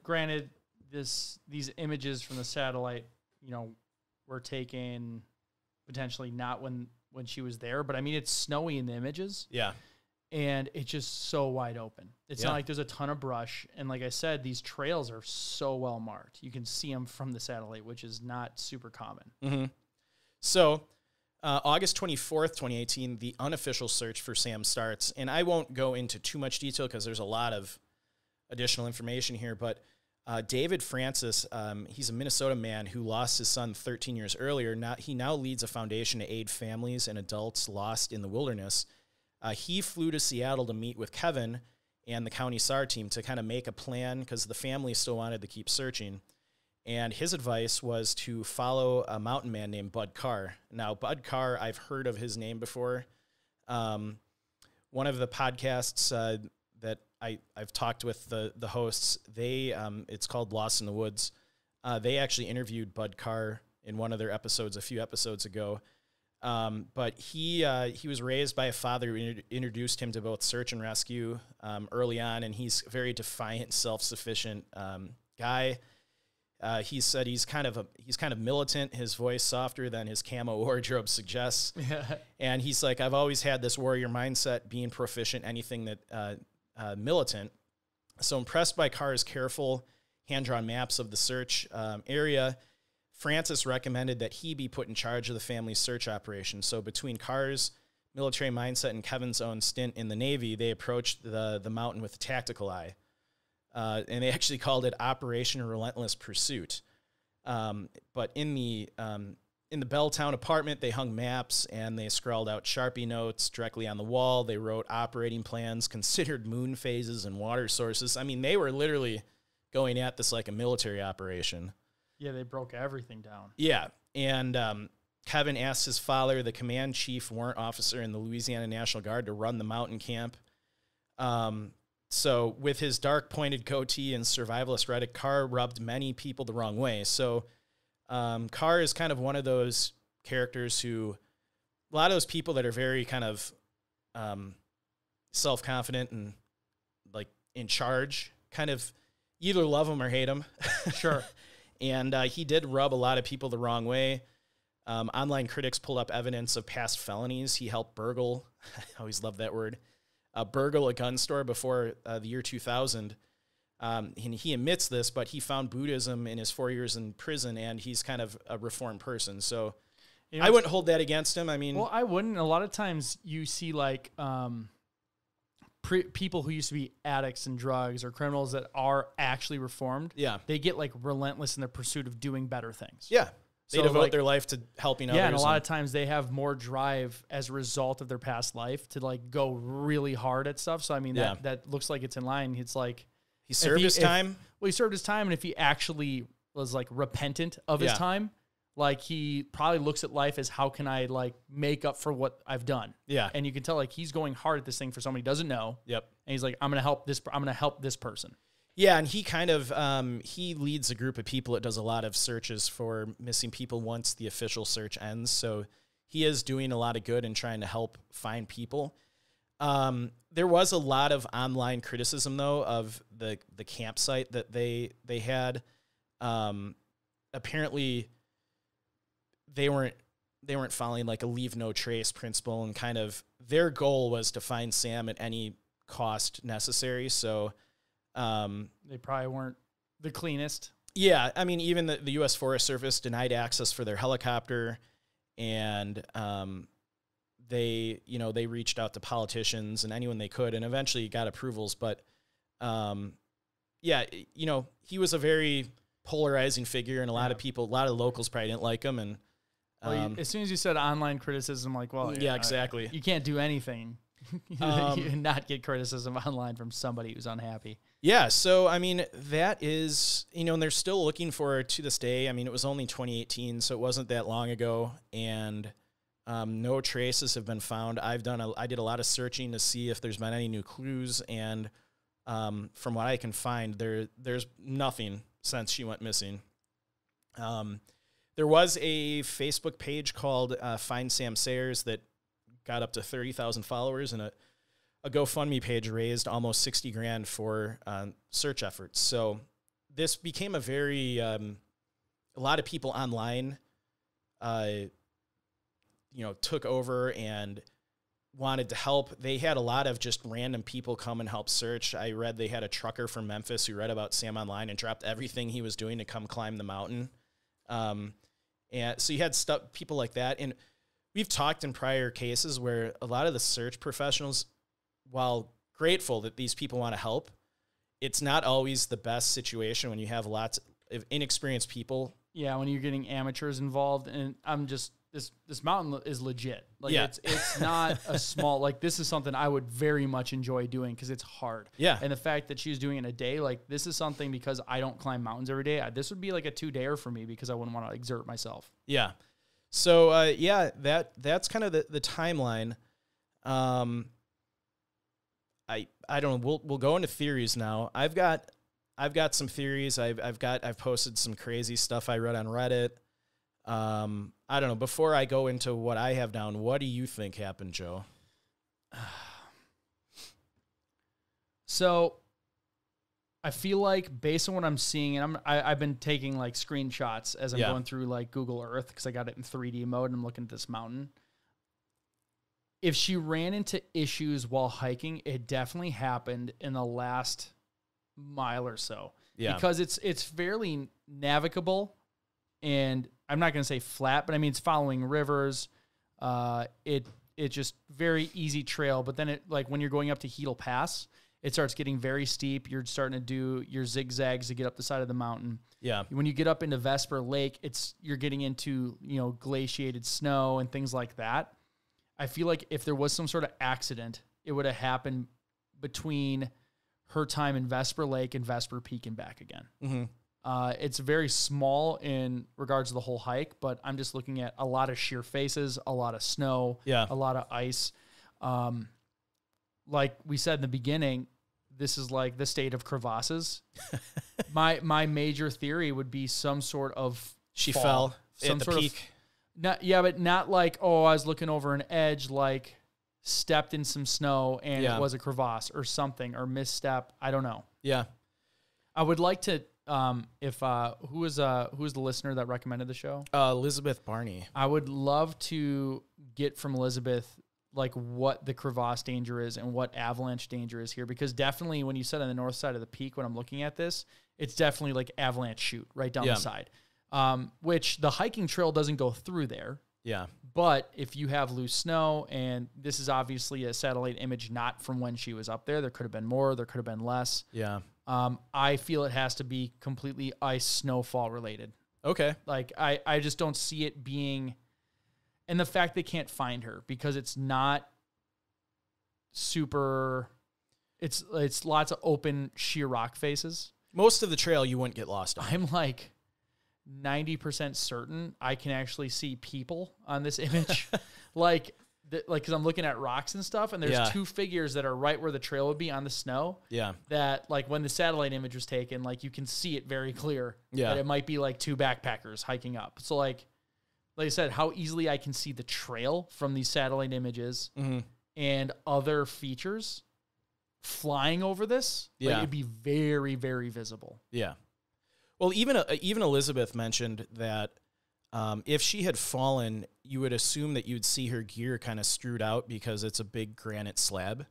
Granted, these images from the satellite, were taken potentially not when she was there, but I mean, it's snowy in the images. Yeah. And it's just so wide open. It's not like there's a ton of brush. And like I said, these trails are so well marked. You can see them from the satellite, which is not super common. Mm-hmm. So August 24th, 2018, the unofficial search for Sam starts. And I won't go into too much detail because there's a lot of additional information here. But David Francis, he's a Minnesota man who lost his son 13 years earlier. He now leads a foundation to aid families and adults lost in the wilderness. He flew to Seattle to meet with Kevin and the county SAR team to kind of make a plan because the family still wanted to keep searching. And his advice was to follow a mountain man named Bud Carr. Now, Bud Carr, I've heard of his name before. One of the podcasts that I've talked with the hosts, it's called Lost in the Woods. They actually interviewed Bud Carr in one of their episodes a few episodes ago. But he was raised by a father who introduced him to both search and rescue early on, and he's a very defiant, self-sufficient guy. He said he's kind of militant. His voice softer than his camo wardrobe suggests. Yeah. And he's like, I've always had this warrior mindset, being proficient, anything that militant. So impressed by Carr's careful hand-drawn maps of the search area, Francis recommended that he be put in charge of the family's search operation. So between Carr's military mindset and Kevin's own stint in the Navy, they approached the mountain with a tactical eye. And they actually called it Operation Relentless Pursuit. But in the Belltown apartment, they hung maps and they scrawled out Sharpie notes directly on the wall. They wrote operating plans, considered moon phases and water sources. I mean, they were literally going at this like a military operation. Yeah, they broke everything down. Yeah, and Kevin asked his father, the command chief warrant officer in the Louisiana National Guard, to run the mountain camp. So with his dark pointed goatee and survivalist rhetoric, Carr rubbed many people the wrong way. So Carr is kind of one of those characters who, a lot of those people that are very kind of self-confident and like in charge, kind of either love him or hate him. Sure. And he did rub a lot of people the wrong way. Online critics pulled up evidence of past felonies. He helped burgle, I always love that word, burgle a gun store before the year 2000. And he admits this, but he found Buddhism in his 4 years in prison, and he's kind of a reformed person. So I wouldn't hold that against him. I mean, well, I wouldn't. A lot of times you see like people who used to be addicts and drugs or criminals that are actually reformed. Yeah. They get like relentless in their pursuit of doing better things. Yeah. They So, devote like, their life to helping others. Yeah, and a lot of times they have more drive as a result of their past life to like go really hard at stuff. So I mean that looks like it's in line. It's like he served his time. Well, he served his time, and if he actually was like repentant of his time, like he probably looks at life as how can I like make up for what I've done. Yeah, and you can tell like he's going hard at this thing for somebody he doesn't know. Yep, and he's like, I'm gonna help this person. Yeah, and he kind of he leads a group of people that does a lot of searches for missing people once the official search ends. So he is doing a lot of good and trying to help find people. There was a lot of online criticism though of the campsite that they had. Apparently they weren't following like a leave no trace principle, and kind of their goal was to find Sam at any cost necessary. So they probably weren't the cleanest. Yeah, I mean, even the U.S. Forest Service denied access for their helicopter, and they reached out to politicians and anyone they could, and eventually got approvals. But he was a very polarizing figure, and a lot of locals probably didn't like him. And as soon as you said online criticism, like, well, yeah, exactly. You can't do anything. You not get criticism online from somebody who's unhappy. Yeah, so, I mean, that is, and they're still looking for it to this day. I mean, it was only 2018, so it wasn't that long ago, and no traces have been found. I did a lot of searching to see if there's been any new clues, and from what I can find, there's nothing since she went missing. There was a Facebook page called Find Sam Sayers that got up to 30,000 followers, and a GoFundMe page raised almost $60,000 for search efforts. So this became a very, a lot of people online, took over and wanted to help. They had a lot of just random people come and help search. I read they had a trucker from Memphis who read about Sam online and dropped everything he was doing to come climb the mountain. And so you had people like that. And we've talked in prior cases where a lot of the search professionals, while grateful that these people want to help, it's not always the best situation when you have lots of inexperienced people. Yeah, when you're getting amateurs involved, and I'm just this mountain is legit. Like it's not a small, like this is something I would very much enjoy doing because it's hard. Yeah. And the fact that she was doing it in a day, like this is something, because I don't climb mountains every day. This would be like a 2-dayer for me because I wouldn't want to exert myself. Yeah. So that's kind of the timeline. I don't know. We'll go into theories now. I've got some theories. I've posted some crazy stuff I read on Reddit. I don't know. Before I go into what I have down, what do you think happened, Joe? So I feel like based on what I'm seeing, and I've been taking like screenshots as I'm going through like Google Earth because I got it in 3D mode and I'm looking at this mountain. If she ran into issues while hiking, it definitely happened in the last mile or so. Yeah. Because it's fairly navigable, and I'm not going to say flat, but I mean, it's following rivers. It's just very easy trail. But then when you're going up to Heedle Pass, it starts getting very steep. You're starting to do your zigzags to get up the side of the mountain. Yeah. When you get up into Vesper Lake, you're getting into, glaciated snow and things like that. I feel like if there was some sort of accident, it would have happened between her time in Vesper Lake and Vesper Peak and back again. Mm-hmm. It's very small in regards to the whole hike, but I'm just looking at a lot of sheer faces, a lot of snow, a lot of ice. Like we said in the beginning, this is like the state of crevasses. My major theory would be some sort of she fall, fell at the peak. But not like, I was looking over an edge, like stepped in some snow and it was a crevasse or something, or misstep. I don't know. Yeah. I would like to if who was the listener that recommended the show? Elizabeth Barney. I would love to get from Elizabeth like what the crevasse danger is and what avalanche danger is here, because definitely when you said on the north side of the peak, when I'm looking at this, it's definitely like avalanche chute right down the side, which the hiking trail doesn't go through there. Yeah. But if you have loose snow, and this is obviously a satellite image not from when she was up there, there could have been more, there could have been less. Yeah. I feel it has to be completely ice snowfall related. Okay. Like I just don't see it being, and the fact they can't find her because it's not super, it's lots of open sheer rock faces. Most of the trail you wouldn't get lost on. I'm like 90% certain I can actually see people on this image. Like, because I'm looking at rocks and stuff, and there's two figures that are right where the trail would be on the snow. Yeah. That, like, when the satellite image was taken, like, you can see it very clear. Yeah. That it might be, like, two backpackers hiking up. So, like I said, how easily I can see the trail from these satellite images and other features flying over this, like, it'd be very, very visible. Yeah. Well, even Elizabeth mentioned that if she had fallen, you would assume that you'd see her gear kind of strewed out because it's a big granite slab.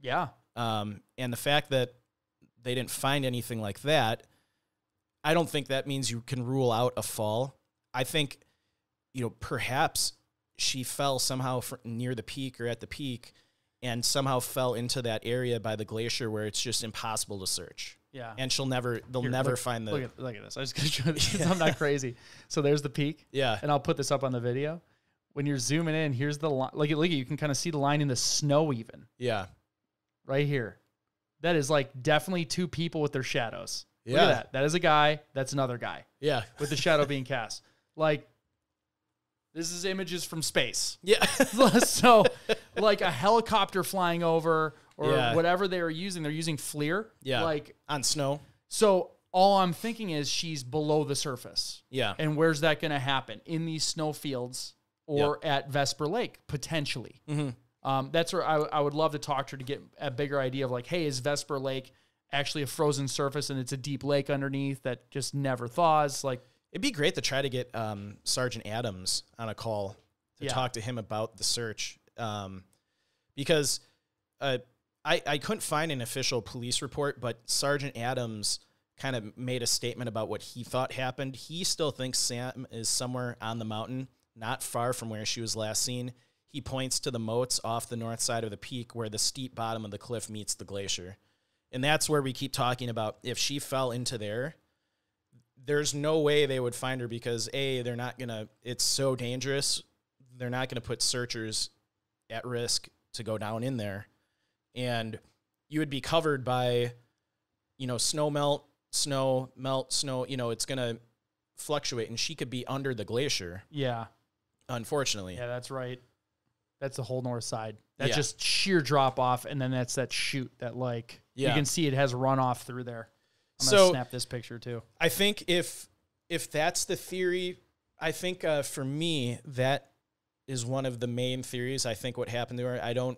Yeah. And the fact that they didn't find anything like that, I don't think that means you can rule out a fall. I think, perhaps she fell somehow near the peak or at the peak and somehow fell into that area by the glacier where it's just impossible to search. Yeah. And they'll never find the... Look at this. I was going to show this because I'm not crazy. So there's the peak. Yeah. And I'll put this up on the video. When you're zooming in, here's the line. Look at, you can kind of see the line in the snow even. Yeah. Right here. That is like definitely two people with their shadows. Yeah. Look at that. That is a guy. That's another guy. Yeah. With the shadow being cast. Like, this is images from space. Yeah. So, like a helicopter flying over or Yeah. whatever they're using FLIR. Yeah. Like on snow. So all I'm thinking is she's below the surface. Yeah. And where's that going to happen? In these snow fields or at Vesper Lake, potentially. Mm-hmm. That's where I would love to talk to her to get a bigger idea of like, hey, is Vesper Lake actually a frozen surface and it's a deep lake underneath that just never thaws? Like, it'd be great to try to get Sergeant Adams on a call to talk to him about the search, because I couldn't find an official police report, but Sergeant Adams kind of made a statement about what he thought happened. He still thinks Sam is somewhere on the mountain, not far from where she was last seen. He points to the moats off the north side of the peak where the steep bottom of the cliff meets the glacier. And that's where we keep talking about if she fell into there, there's no way they would find her because they're not going to, it's so dangerous. They're not going to put searchers at risk to go down in there. And you would be covered by, snow melt, snow, it's going to fluctuate and she could be under the glacier. Yeah. Unfortunately. Yeah, that's right. That's the whole north side. That's just sheer drop off. And then that's that chute that you can see it has runoff through there. I'm going to snap this picture too. I think if that's the theory, I think for me, that is one of the main theories. I think what happened to her,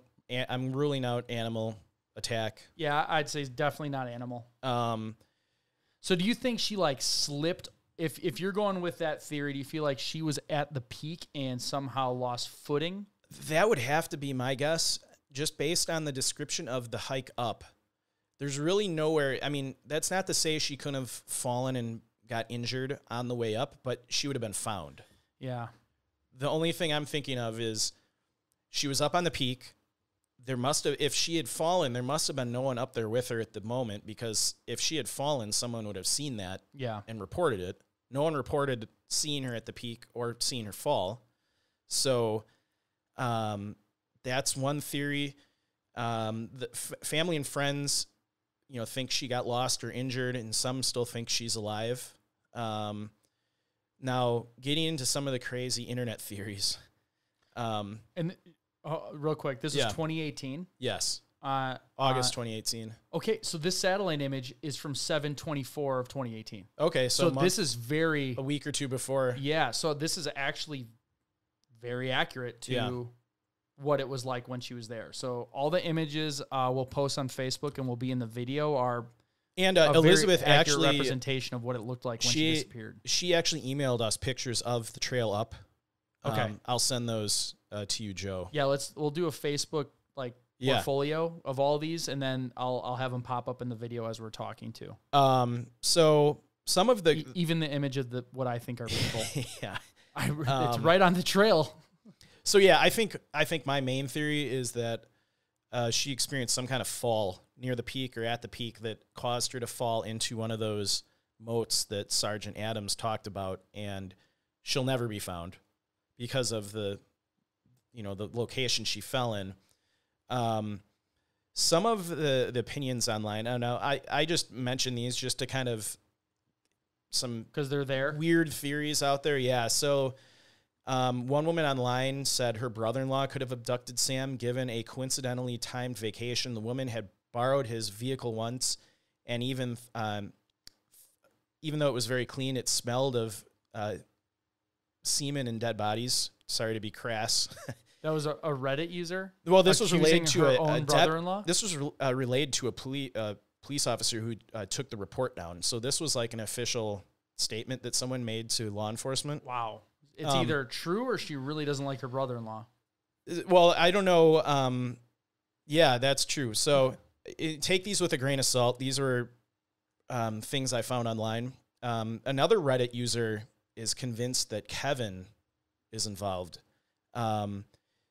I'm ruling out animal attack. Yeah, I'd say definitely not animal. So do you think she slipped? If you're going with that theory, do you feel like she was at the peak and somehow lost footing? That would have to be my guess, just based on the description of the hike up. There's really nowhere. I mean, that's not to say she couldn't have fallen and got injured on the way up, but she would have been found. Yeah. The only thing I'm thinking of is she was up on the peak. If she had fallen, there must have been no one up there with her at the moment, because if she had fallen, someone would have seen that and reported it. No one reported seeing her at the peak or seeing her fall. So that's one theory. The family and friends, think she got lost or injured, and some still think she's alive. Now, getting into some of the crazy internet theories. Real quick, this is 2018. Yes. August 2018. Okay, so this satellite image is from 7/24 of 2018. Okay, so this is a week or two before. Yeah, so this is actually very accurate to what it was like when she was there. So all the images we'll post on Facebook and will be in the video are And a Elizabeth very accurate actually representation of what it looked like when she disappeared. She actually emailed us pictures of the trail up. Okay. I'll send those to you, Joe. Yeah, we'll do a Facebook portfolio of all these, and then I'll have them pop up in the video as we're talking too. So some of the even the image of what I think are people. Yeah, it's right on the trail. So yeah, I think my main theory is that she experienced some kind of fall near the peak or at the peak that caused her to fall into one of those moats that Sergeant Adams talked about, and she'll never be found because of the location she fell in. Some of the opinions online, I don't know, I just mentioned these just to kind of some because they're there weird theories out there. Yeah. So, one woman online said her brother-in-law could have abducted Sam given a coincidentally timed vacation. The woman had borrowed his vehicle once, and even though it was very clean, it smelled of semen and dead bodies. Sorry to be crass. That was a Reddit user? Well, this was related to a brother-in-law? This was related to a police officer who took the report down. So this was like an official statement that someone made to law enforcement. Wow. It's either true or she really doesn't like her brother-in-law. Well, I don't know. Yeah, that's true. So take these with a grain of salt. These were things I found online. Another Reddit user is convinced that Kevin is involved.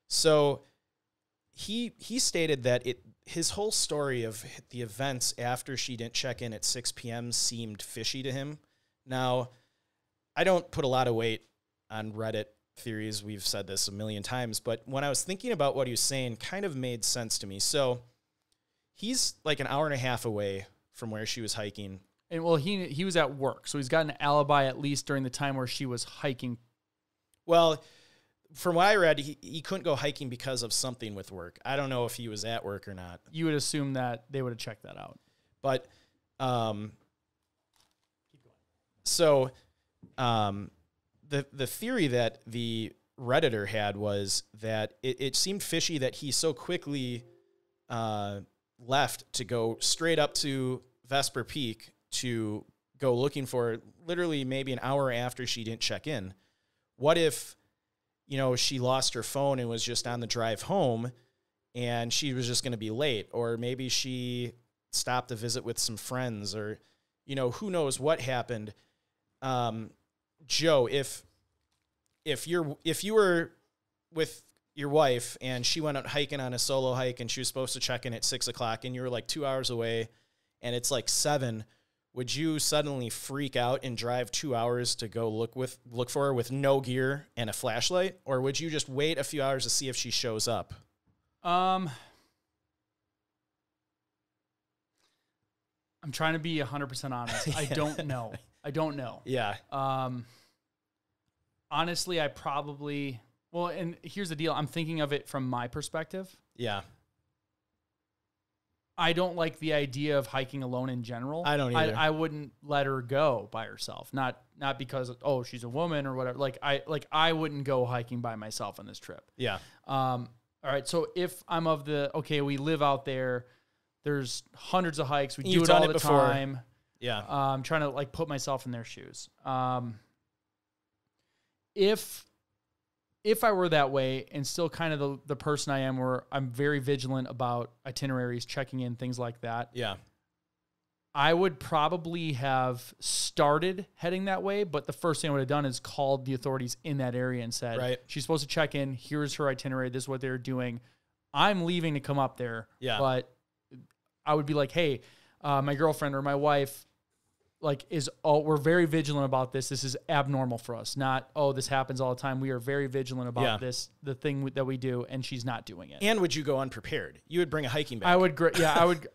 So he stated that his whole story of the events after she didn't check in at 6 p.m. seemed fishy to him. Now, I don't put a lot of weight on Reddit theories. We've said this a million times, but when I was thinking about what he was saying, kind of made sense to me. So he's like an hour and a half away from where she was hiking. And well, he was at work, so he's got an alibi at least during the time where she was hiking. Well, from what I read, he couldn't go hiking because of something with work. I don't know if he was at work or not. You would assume that they would have checked that out. But, so, the theory that the Redditor had was that it seemed fishy that he so quickly left to go straight up to Vesper Peak to go looking for her, literally maybe an hour after she didn't check in. What if, she lost her phone and was just on the drive home and she was just going to be late, or maybe she stopped to visit with some friends, or, who knows what happened. Joe, if you were with your wife and she went out hiking on a solo hike and she was supposed to check in at 6 o'clock and you were like 2 hours away and it's like 7, would you suddenly freak out and drive 2 hours to go look for her with no gear and a flashlight? Or would you just wait a few hours to see if she shows up? I'm trying to be 100% honest. I don't know. Yeah. Honestly, I probably... Well, and here's the deal. I'm thinking of it from my perspective. Yeah. I don't like the idea of hiking alone in general. I don't either. I wouldn't let her go by herself. Not because she's a woman or whatever. I wouldn't go hiking by myself on this trip. Yeah. All right. So if I'm of we live out there, there's hundreds of hikes. We do it all the time. Yeah. I'm trying to put myself in their shoes. If I were that way and still kind of the person I am, where I'm very vigilant about itineraries, checking in, things like that. Yeah. I would probably have started heading that way, but the first thing I would have done is called the authorities in that area and said, right, she's supposed to check in. Here's her itinerary. This is what they're doing. I'm leaving to come up there. Yeah. But I would be like, hey, my girlfriend or my wife, we're very vigilant about this. This is abnormal for us. Not, this happens all the time. We are very vigilant about this, the thing that we do, and she's not doing it. And would you go unprepared? You would bring a hiking bag. I would,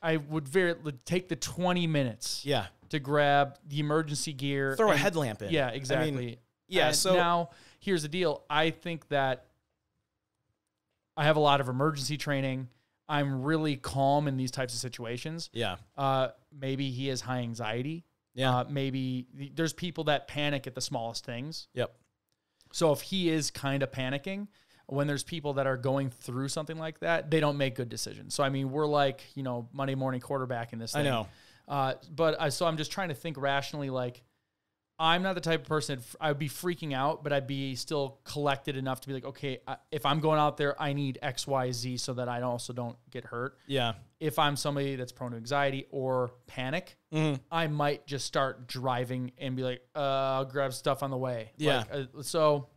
I would take the 20 minutes to grab the emergency gear. Throw a headlamp in. Yeah, exactly. So now here's the deal. I think that I have a lot of emergency training. I'm really calm in these types of situations. Yeah. Maybe he has high anxiety. Yeah. Maybe there's people that panic at the smallest things. Yep. So if he is kind of panicking, when there's people that are going through something like that, they don't make good decisions. So, we're Monday morning quarterback in this thing. I know. So I'm just trying to think rationally. Like, I'm not the type of person I would be freaking out, but I'd be still collected enough to be like, okay, if I'm going out there, I need X, Y, Z so that I also don't get hurt. Yeah. If I'm somebody that's prone to anxiety or panic, I might just start driving and be like, I'll grab stuff on the way. Yeah. So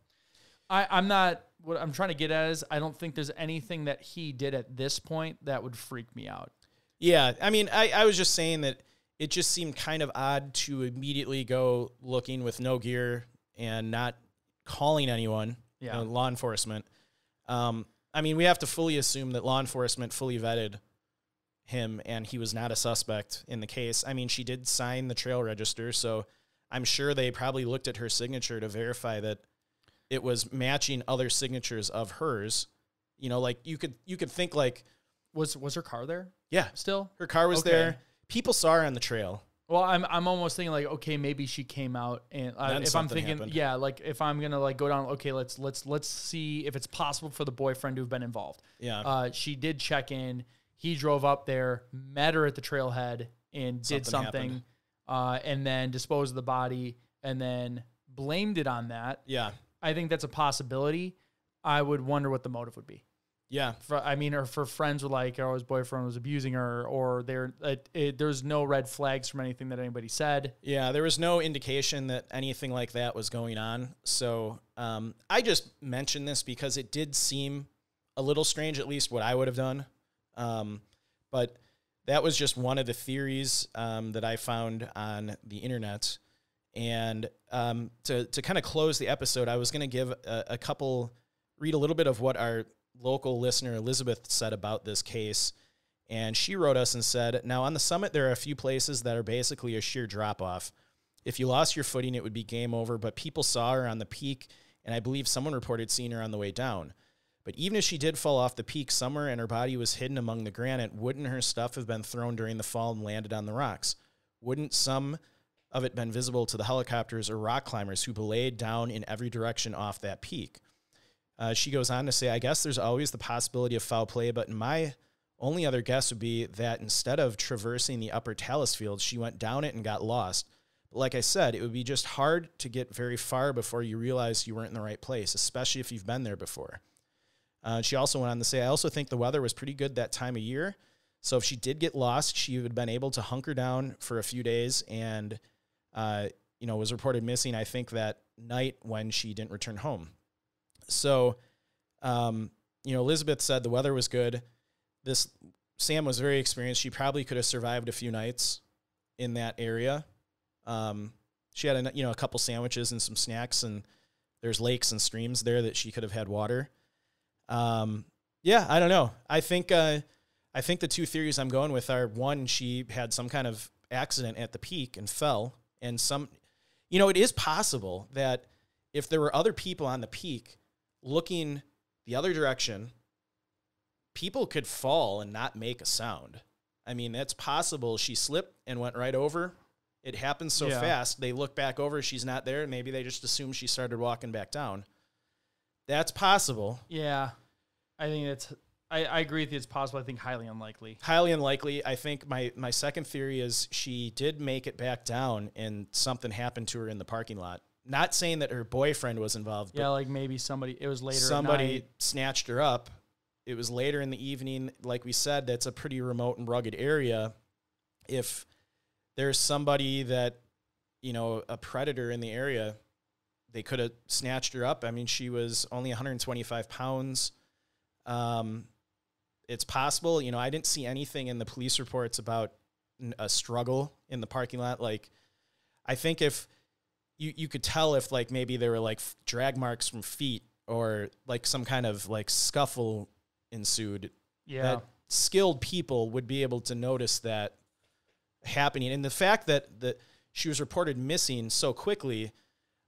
I'm not, what I'm trying to get at is I don't think there's anything that he did at this point that would freak me out. Yeah. I mean, I was just saying that it just seemed kind of odd to immediately go looking with no gear and not calling anyone, law enforcement. I mean, we have to fully assume that law enforcement fully vetted him and he was not a suspect in the case. I mean, she did sign the trail register, so I'm sure they probably looked at her signature to verify that it was matching other signatures of hers. You know, like you could think like, was her car there? Yeah, still her car was there. People saw her on the trail. Well, I'm almost thinking like, okay, maybe she came out and if I'm thinking, happened. Yeah, like if I'm gonna like go down, okay, let's see if it's possible for the boyfriend to have been involved. Yeah, she did check in. He drove up there, met her at the trailhead, and did something, and then disposed of the body, and then blamed it on that. Yeah, I think that's a possibility. I would wonder what the motive would be. Yeah. Or for friends were like, oh, his boyfriend was abusing her, or there's no red flags from anything that anybody said. Yeah, there was no indication that anything like that was going on. So I just mentioned this because it did seem a little strange, at least what I would have done. But that was just one of the theories that I found on the internet. And to kind of close the episode, I was going to give read a little bit of what our local listener Elizabeth said about this case, and she wrote us and said, now on the summit there are a few places that are basically a sheer drop-off. If you lost your footing, it would be game over, but people saw her on the peak, and I believe someone reported seeing her on the way down. But even if she did fall off the peak somewhere and her body was hidden among the granite, wouldn't her stuff have been thrown during the fall and landed on the rocks? Wouldn't some of it been visible to the helicopters or rock climbers who belayed down in every direction off that peak? She goes on to say, I guess there's always the possibility of foul play, but my only other guess would be that instead of traversing the upper talus field, she went down it and got lost. But like I said, it would be just hard to get very far before you realize you weren't in the right place, especially if you've been there before. She also went on to say, I also think the weather was pretty good that time of year. So if she did get lost, she would have been able to hunker down for a few days and, was reported missing, I think, that night when she didn't return home. So, Elizabeth said the weather was good. Sam was very experienced. She probably could have survived a few nights in that area. She had a couple sandwiches and some snacks, and there's lakes and streams there that she could have had water. I don't know. I think the two theories I'm going with are, one, she had some kind of accident at the peak and fell, and it is possible that if there were other people on the peak looking the other direction, people could fall and not make a sound. I mean, that's possible. She slipped and went right over. It happens so fast. They look back over, she's not there. Maybe they just assume she started walking back down. That's possible. Yeah. I think I agree with you. It's possible. I think highly unlikely. Highly unlikely. I think my second theory is she did make it back down and something happened to her in the parking lot. Not saying that her boyfriend was involved. Yeah, like maybe it was later somebody at night. Snatched her up. It was later in the evening. Like we said, that's a pretty remote and rugged area. If there's somebody that, a predator in the area, they could have snatched her up. I mean, she was only 125 pounds. It's possible. I didn't see anything in the police reports about a struggle in the parking lot. Like, I think if you could tell if like maybe there were like drag marks from feet or like some kind of like scuffle ensued. Yeah. That skilled people would be able to notice that happening. And the fact that she was reported missing so quickly,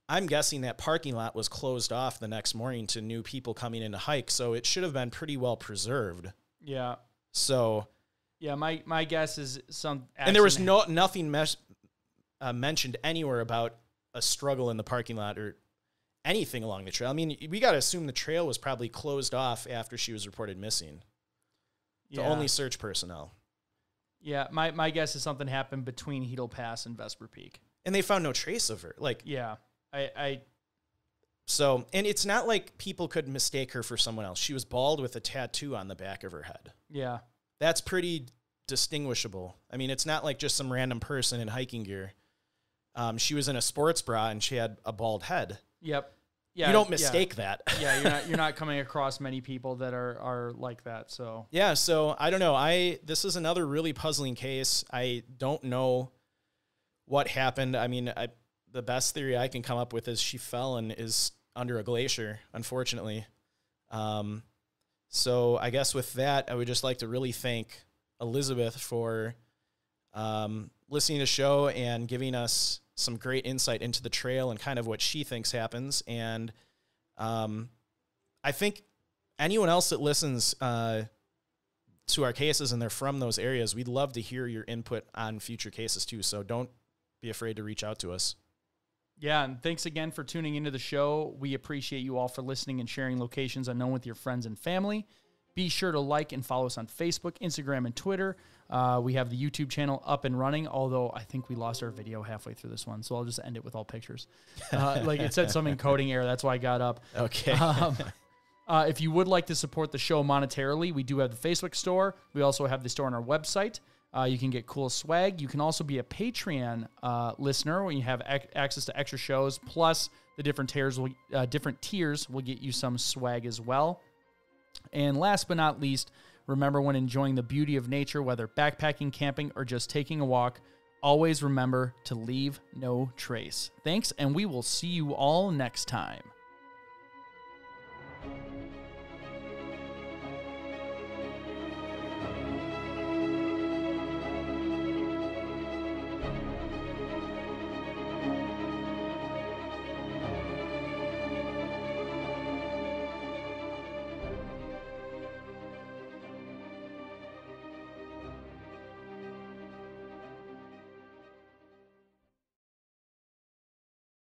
I'm guessing that parking lot was closed off the next morning to new people coming in to hike. So it should have been pretty well preserved. Yeah. So. Yeah. My guess is and there was nothing mentioned anywhere about a struggle in the parking lot or anything along the trail. I mean, we got to assume the trail was probably closed off after she was reported missing. To only search personnel. Yeah, my guess is something happened between Heedle Pass and Vesper Peak. And they found no trace of her. Like, yeah, So, and it's not like people could mistake her for someone else. She was bald with a tattoo on the back of her head. Yeah. That's pretty distinguishable. I mean, it's not like just some random person in hiking gear. She was in a sports bra and she had a bald head. Yep. Yeah. You don't mistake that. Yeah, you're not coming across many people that are like that. So yeah, so I don't know. This is another really puzzling case. I don't know what happened. I mean, the best theory I can come up with is she fell and is under a glacier, unfortunately. So I guess with that, I would just like to really thank Elizabeth for listening to the show and giving us some great insight into the trail and kind of what she thinks happens. And I think anyone else that listens to our cases and they're from those areas, we'd love to hear your input on future cases too. So don't be afraid to reach out to us. Yeah, and thanks again for tuning into the show. We appreciate you all for listening and sharing locations unknown with your friends and family. Be sure to like and follow us on Facebook, Instagram, and Twitter. We have the YouTube channel up and running, although I think we lost our video halfway through this one, so I'll just end it with all pictures. Like it said some encoding error, that's why I got up. Okay. If you would like to support the show monetarily, we do have the Facebook store. We also have the store on our website. You can get cool swag. You can also be a Patreon listener when you have access to extra shows, plus the different tiers will get you some swag as well. And last but not least, remember when enjoying the beauty of nature, whether backpacking, camping, or just taking a walk, always remember to leave no trace. Thanks, and we will see you all next time.